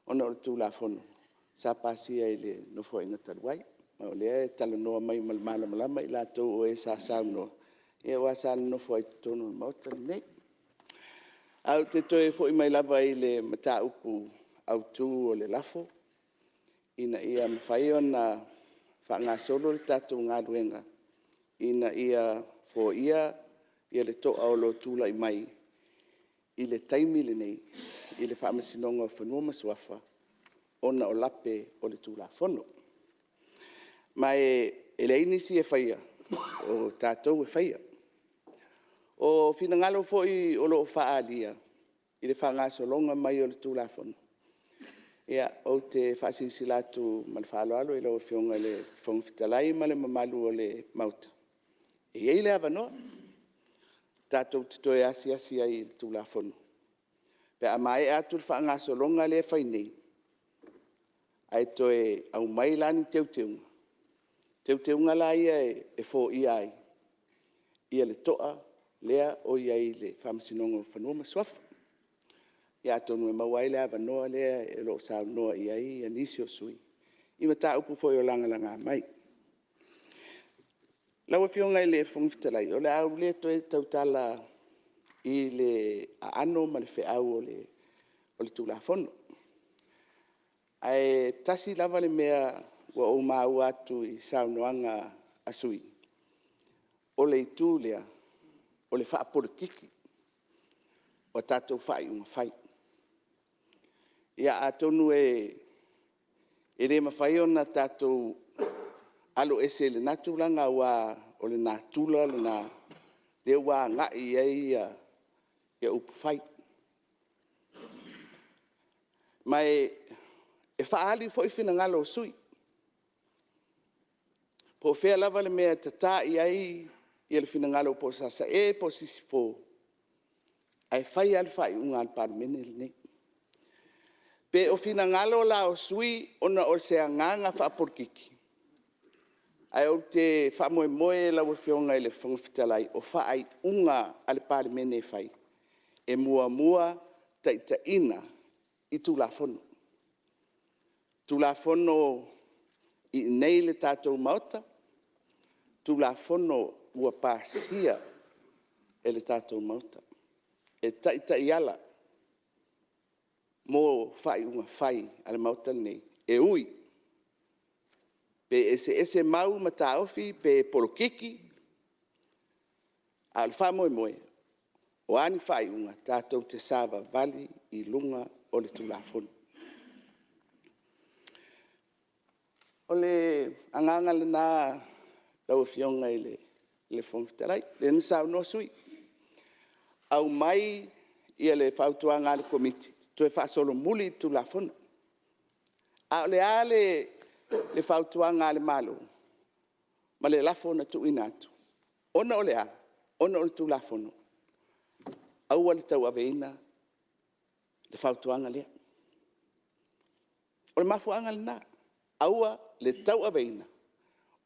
Ona o tu lafono. Sa pasia i le no fo inga taluai. O le tala noa mai malama i latou o e sa sao noa. Ia wasa no fo i tono mauta nei. Au te toe fo i mai lava i le mata upu au tu o le lafo. Ina ia mawhai o na whanga solo le tatou ngā ruenga. Ina ia fo ia le toa o lo tūla i mai. I le taimi le nei. I le whaamasinonga o whanua masuafa. Ona o lape o le tūla fono. Mai e le inisi e whaia. O tatou e whaia. O fina ngalo fo i o lo whaalia. I le whanga solonga mai o le tūla fono. Ia, o te whaasisilatu ma le whaaloalo i lau fionga le whongfitalai ma le mamalu o le mauta. E iei le avanoa. Tātou te toe asi ai le tūla fono. Pe a mai atu le whanga solonga le whainei. Ai toe au mai lani teuteunga. Teuteunga la ia e fo ia ai. Ia le toa lea o iai le whamasinonga whanua masuafa. Ia tonu e mawai le avanoa lea e lo sao noa iai e nisi o sui. Ima ta upu foi o langa mai. Lau e fionga i le whongfitalai. O le au le toe tautala i le ano ma le whiau o le tūla fono. Ai tasi lava le mea wa o mau atu i sao noanga asui. O le itu lea. O le whaapurikiki. O tātou whai unga whai. Ia atonu e re mawhai ona tātou alo ese le natulanga wa o le natula le na le wa ngai ia upu whai. Mai e whaali fo i whina ngalo sui. Po whea lava le mea tata iai ia le whina ngalo po sasa e po sisi fo. Ai whai al whai unga al Palemene le nei. Pe o fina ngalo la o sui ona o se nganga whaapurkiki. Ai o te whamoe la o whionga i le whangwhitalai o whaai unga al Palemene whai. E mua ta ina i tūla fono. Tūla fono i nei le tātou mauta. Tūla fono ua pāsia e le tātou mauta. E ta iala. Mo whai unga whai ale mauta nei. E ui. Pe ese mau mataofi pe polokiki. Al whamoe. O ani whai unga tātou te sāwa vali i lunga o le tūla fono. O le anganga le nā lau whionga i le whongfitalai. Le nisau no sui. Au mai ia le whautuanga le komiti. Toe whaasolo muli tūla fono. A le ale le whautuanga le malo. Ma le lafo na tu inatu. Ona o le a. Ona o le tūla fono. Aua le tau aveina. Le whautuanga lea. O le mafuanga le nā. Aua le tau aveina.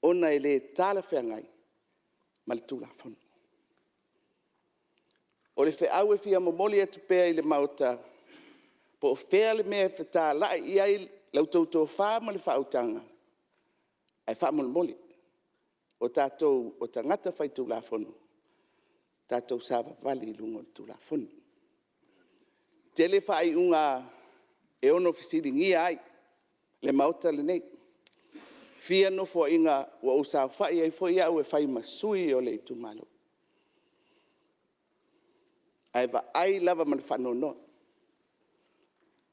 Ona e le tala whengai. Ma le tūla fono. O o le wheau e fia momoli atu pēa i le maota, po o whea le mea whetā lai i ai lau tautou whā ma le whautanga, ai wha moli, o tātou o tangata whai tū la whono, tātou sāwa vali i lunga tū la whono. Tele whai unga e ono fisiri ngia ai, le maota le nei, fia no fo inga wa o sa whai ai fo ia ue whai masui o le tu malo. Ai va ai lava man whanono.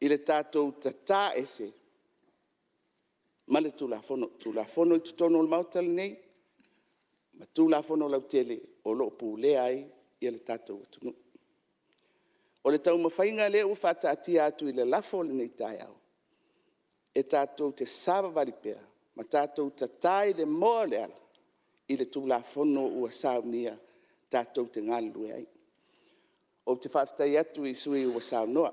I le tātou tata ese. Male tu la fono i tutono le mauta le nei. Ma tu la fono lau tele o lo pu le ai i le tātou atunu. O le tau mawhainga le u whata atia atu i le lafo le nei tai au. E tātou te sāwa varipea. Ma tātou tatai le moa le ala. I le tu la fono ua saunia tātou te ngalu e ai. O te whaftai atu i sui ua saunoa.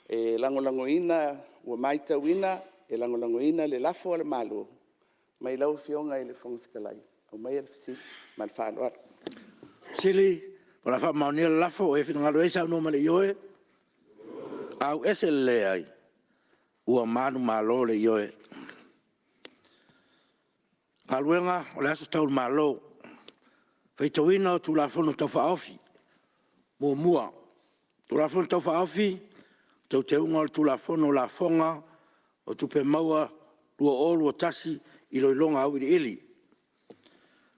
E langolango ina ua maita wina, e langolango ina le lafo ale malo. Mai lau fionga i le whangawhitalai. Au mai al fisi, ma le whaanoa. Sili, ora wha maunia le lafo, e whingalo e saunoa ma le ioe. Au ese le ai. Ua manu malo le ioe. Aluenga, o le aso tau malo. Whaitawina o tu la fono tau whaofi. Mua. Tu la fono tau whaofi. Tau te unga o tu la fono la fonga. O tu pe maua lua o lua tasi i loilonga au i ili.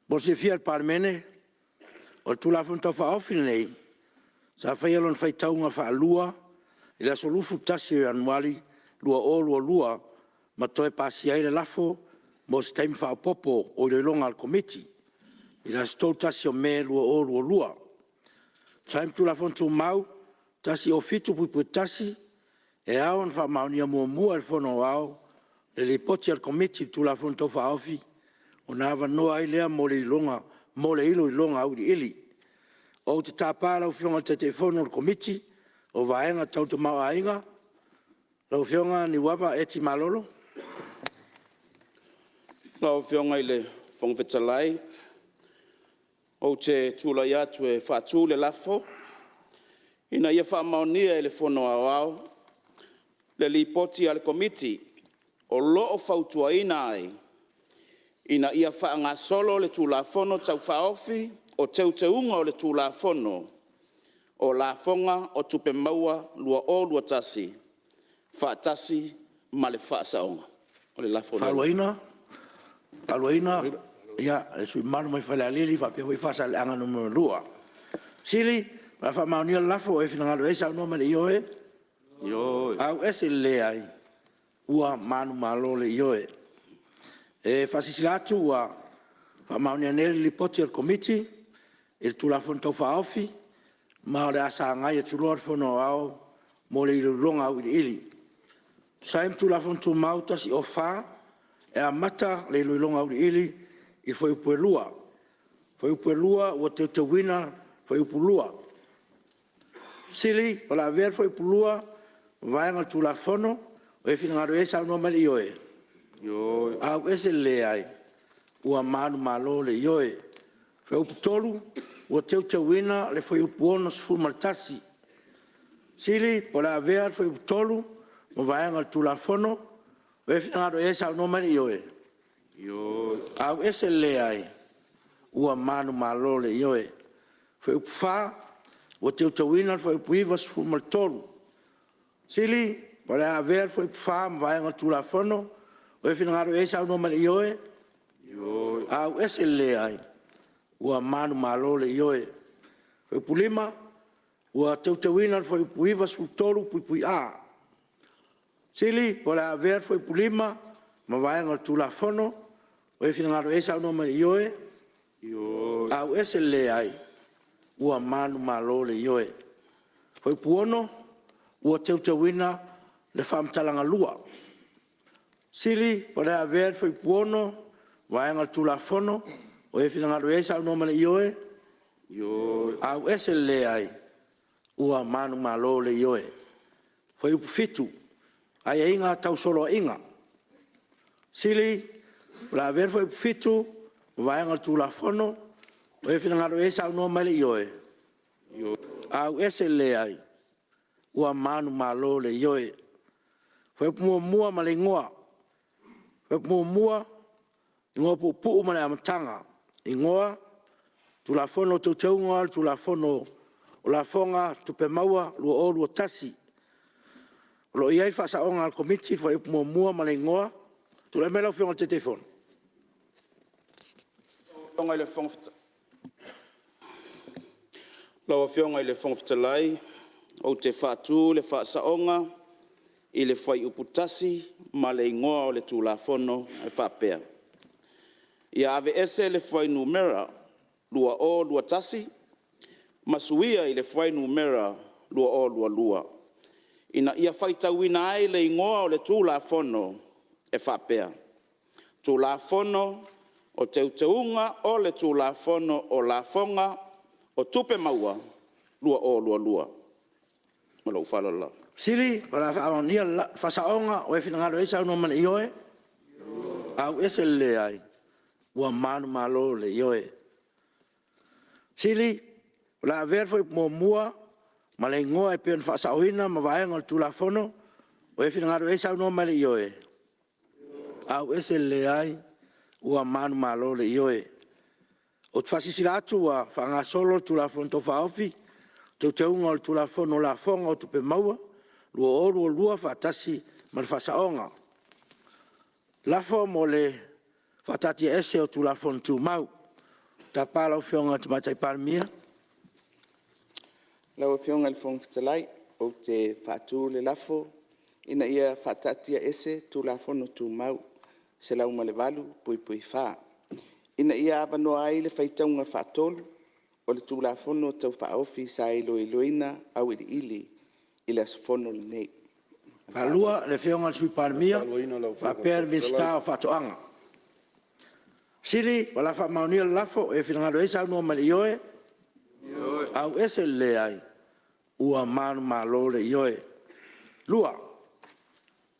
Bo se fia al Palemene. O tu la fono tau whaofi nei. Sa whaialon whaitaunga whaalua. I la solufu tasi o anuali. Lua o lua. Ma toe pasi ai le lafo. Mo se taimi whaapopo o loilonga al komiti. I la stou tasi o me lua o lua. Taim tu la fono tu mau. Tasi o fitu pupu tasi. E aon wha maunia mua e fono au. Le lipoti al komiti tu la fono tau whaofi. O na awa noa ai lea mo le ilonga. Mo le ilo ilonga au di ili. O te tāpāra o fionga te te fono al komiti. O vaenga tau te mau ainga. Lau fionga ni wawa eti malolo. Lau fionga i le whangwetalai. O te tūlai atu e whaatū le lafo. Ina ia whaamaunia e le fono au. Le lipoti ale komiti. O loo whautua ina ai. Ina ia whaanga solo le tūla fono tau whaofi. O teuteunga o le tūla fono. O la fonga o tupe maua lua o lua tasi. Whaatasi ma le whaasaonga. O le lafo. Aluaina, ia, e sui manu mai whale alili, whapea hui whasa le anga numero lua. Sili, ma wha maunia lafo e whina ngalo e sa unoma le ioe. Ioe. Au ese le ai, ua manu malo le ioe. E whasisilatu ua, wha maunia nere li poti al komiti, e tu la fon tau whaofi, ma le asa ngai e tu lor fono au, mo le ilulonga au ili. Saim tu la fon tu mautasi o wha, e a mata le loilonga au ili i foi upuelua. Foi upuelua o te wina foi upulua. Sili, o la ver foi upulua, vaenga tu la fono, o e finangaro e sa unoma le ioe. Ioe. Au ese le ai, ua manu malo le ioe. Foi uputolu, o te wina le foi upuono sfu maltasi. Sili, o la ver foi uputolu, o vaenga tu la fono, o e finangaro e sa unoma le ioe. Ioe. Au ese le ai, ua manu malo le ioe. Foi upufa, o te wina foi upuiva sfu maltolu. Sili, o la ver foi upufa, o vaenga tu la fono, o e finangaro e sa unoma le ioe. Ioe. Au ese le ai, ua manu malo le ioe. Foi upulima, ua te wina foi upuiva sfu tolu pui a. Sili, o la ver foi pulima, ma vaenga tu la fono, o e finangaro e sa unoma le ioe. Ioe. Au ese le ai, ua manu malo le ioe. Foi puono, ua te wina le whamtalanga lua. Sili, o la ver foi puono, vaenga tu la fono, o e finangaro e sa unoma le ioe. Ioe. Au ese le ai, ua manu malo le ioe. Foi upufitu, ai inga tau solo inga. Sili, la ver foi fitu, vaenga tu la fono, o e finangaro e sa unoma le ioe. Au ese le ai. Ua manu malo le yoe. Fai mua ma le ngoa. Fai mua ingoa pu ma le amatanga. Ingoa tu la fono tu teunga tu la fono o la fonga tu pe maua lua o lua tasi. Lo iai fa sa onga al komiti fai mua ma le ngoa tu la mela fionga te telefon. Fionga le fong Lawa fionga le fong fitalai o te fatu le fa sa onga i le fai uputasi ma le ingoa o le tulafono e whapea. Ia ave ese le fai numera lua o lua tasi, masuia i le fai numera lua o lua lua. Ina ia fai tauina ai le ingoa o le tulafono e whapea. Tulafono o teuteunga o le tulafono o la fonga o tupe maua lua o lua lua. Malau whalala. Siri, para whaonia whasaonga o e whinangaro esa unu mana ioe. Au ese le ai. Ua manu malo le ioe. Siri, la verfo i mua ma le ngoa e pion whasaoina ma vaenga o tulafono o e whinangaro esa unu mana ioe. Au ese le ai. Ua manu malo le ioe. O te whasisira atu a whangasolo tulafono to whaofi, te teunga o tulafono la fonga o tupe maua, lua oru o lua whatasi ma le whasaonga. Lafo mo le whatati ese o tulafono tu mau. Ta pala o whionga te matai Palemene. Lau fionga le fong fitalai o te whatu le lafo, ina ia whatatia ese tu lafono tu mau, se lau ma le walu pui pui wha. Ina ia avanoa ai le whaitaunga whatolu, o le tu lafono tau whaofi sa ilo iloina au ili i le asofono le nei. Palua le whionga sui Palemene, whapea le minsta o whatoanga. Siri, wala wha maunia le lafo e whinangaro esa unua mali ioe, au ese le ai, ua manu malo le ioe. Lua,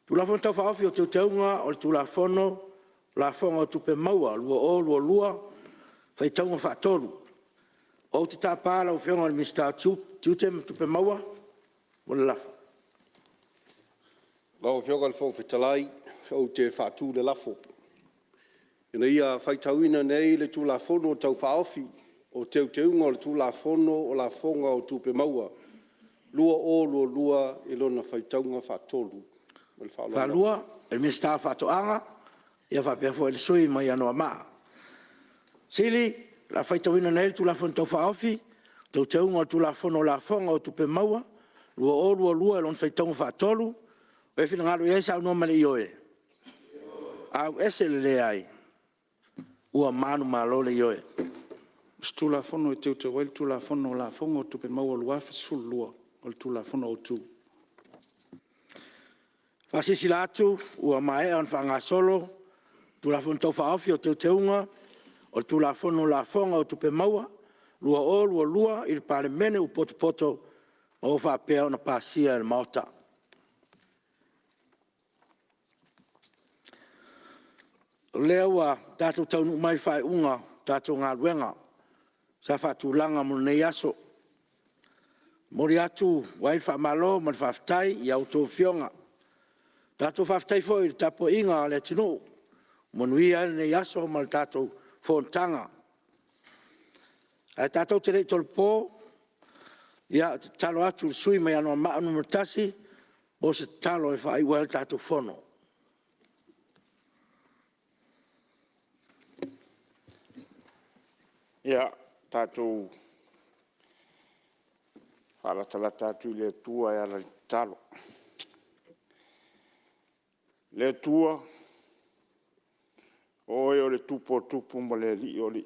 tu lafono tau whaofi o teu teunga o le tu lafono, la fonga o tupe maua, lua o lua, whaitaunga whatolu. O te tāpala o whionga le minsta tiutem tupe maua, wala lafo. Lau whioga le fong fitalai o te whātū le lafo. Ina ia whaitauina nei le tūlafono o tau whaofi o teu teunga o le tūlafono o la fonga o tupe maua. Lua o lua i lona whaitaunga whatolu. Whalua, e minsta whatoanga, ia whapea fo ele sui mai anoa maa. Sili, la whaitauina nei le tūlafono tau whaofi, tau teunga o tūlafono o la fonga o tupe maua, lua o lua i lona whaitaunga whatolu, o e whina ngaro i esa unua mali ioe. Au ese le ai. Ua manu malo le ioe. Tulafono e te wail tulafono la fongo tupe maua luafa sulua o tulafono o tu. Fasisi latu, ua mae an whanga solo, tulafono tau whaofi o teunga, o tulafono la fonga o tupe maua, lua o lua i le Palemene u poto o whapea o na pasia e maota. Lea ua tātou taunu mai whai unga, tātou ngā ruenga, sa whatulanga mo nei aso. Mori atu, wai wha malo, man whaftai, i auto whionga. Tātou whaftai fwoi, tapo inga le tino, monuia nei aso, man tātou Fonotaga. Ai tātou te rei tolpo, ia talo atu sui mai anoa maanu matasi, o se talo e whai wale tātou fono. Ia, tātou whalatala tātou le tua e ala talo. Le tua, oe o le tupu ma le li o li.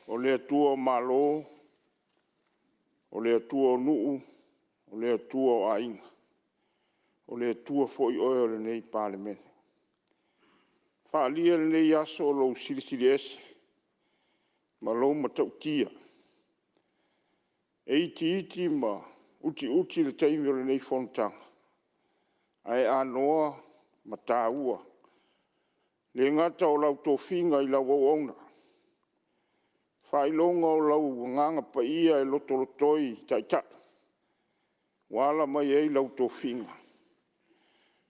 O le tua malo, o le tua nuu, o le tua ainga. O le tua foi oe o le nei Palemene. Whaalia le nei aso o lo sirisiri ese. Ma lo matautia. E iti ma uti le teimi o le nei Fonotaga. Ai anoa ma tāua. Le ngata o lau tofinga i lau au auna. whailonga o lau nganga pa ia e loto lotoi tai. Wala mai ei lau tō whinga.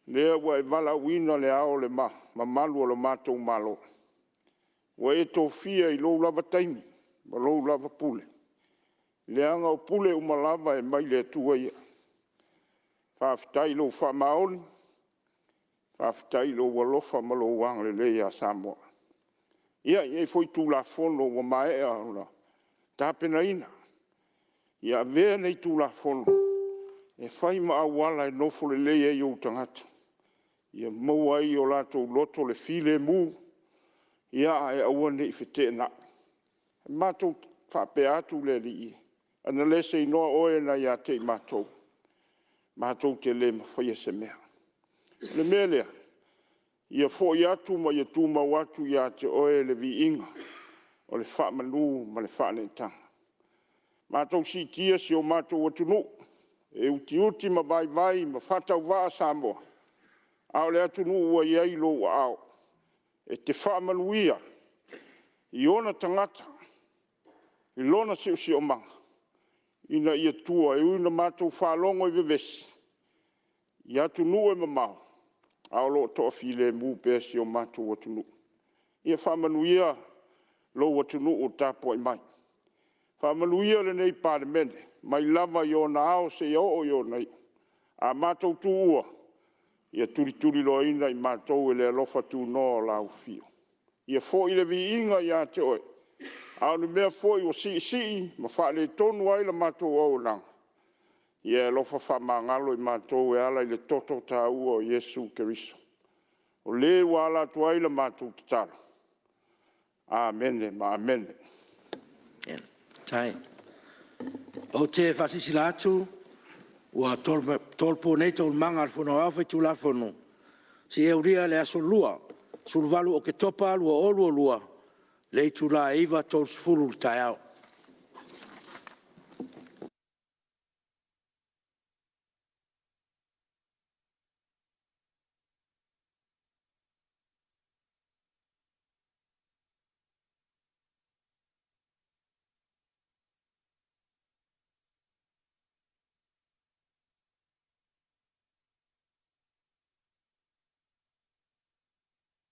Lea wa e wala wina le ao le malu o le mātou malo. Wa e tō whia i lou lava taimi, ma lou lava pule. Leanga o pule umalava e mai le tua ia. Whaafitai lo whamaoni, whaafitai lo walofa ma lo wang le lea Samoa. Ia e foi tū la fono wa mae a una. Tāpena ina. Ia vea nei tū la fono. E whai ma awala e nofo le lea i o tangata. Ia maua i o lato loto le file mu. Ia e aua nei whete na. Mato whape atu le li i. Ana lese i noa oe na ia te matou. Matou te le mawhaia se mea. Le mea lea. Ia fo i atu ma ia tūma watu ia te oe le vi inga. O le wha manu ma le wha tanga. Matou si tia si o matou atunu. E uti ma vai ma whatau waa Samoa. Ao le atunu ua iai lo ao. E te wha manuia. I ona tangata. I lona si o manga. Ina ia tua e una matou whalongo i vevesi. I atunu e mamau. Ao lo toa file mu pesi o matou atunu. Ia whamanuia lo atunu o tapo i mai. Whamanuia le nei Palemene. Mai lava i o na ao se i o i o nei. A matou tu ua. Ia turi lo ina i matou e le alofa tu no la ufio. Ia fo i le vi inga ia te oe. Ao ni mea fo i o si ma wha le tonu ai la matou au nang. Ia alofa wha mangalo i matou e ala i le toto ta ua o Yesu Keriso. O le wala tu ai la matou kitara. Amene ma amene. Tai. O te whasisi la atu, ua tolpo nei tol manga al fono au whai tu la fono. Si e uria le aso lua, survalu o ke topa lua o lua lua, le tu la iwa tol sfuru tai au.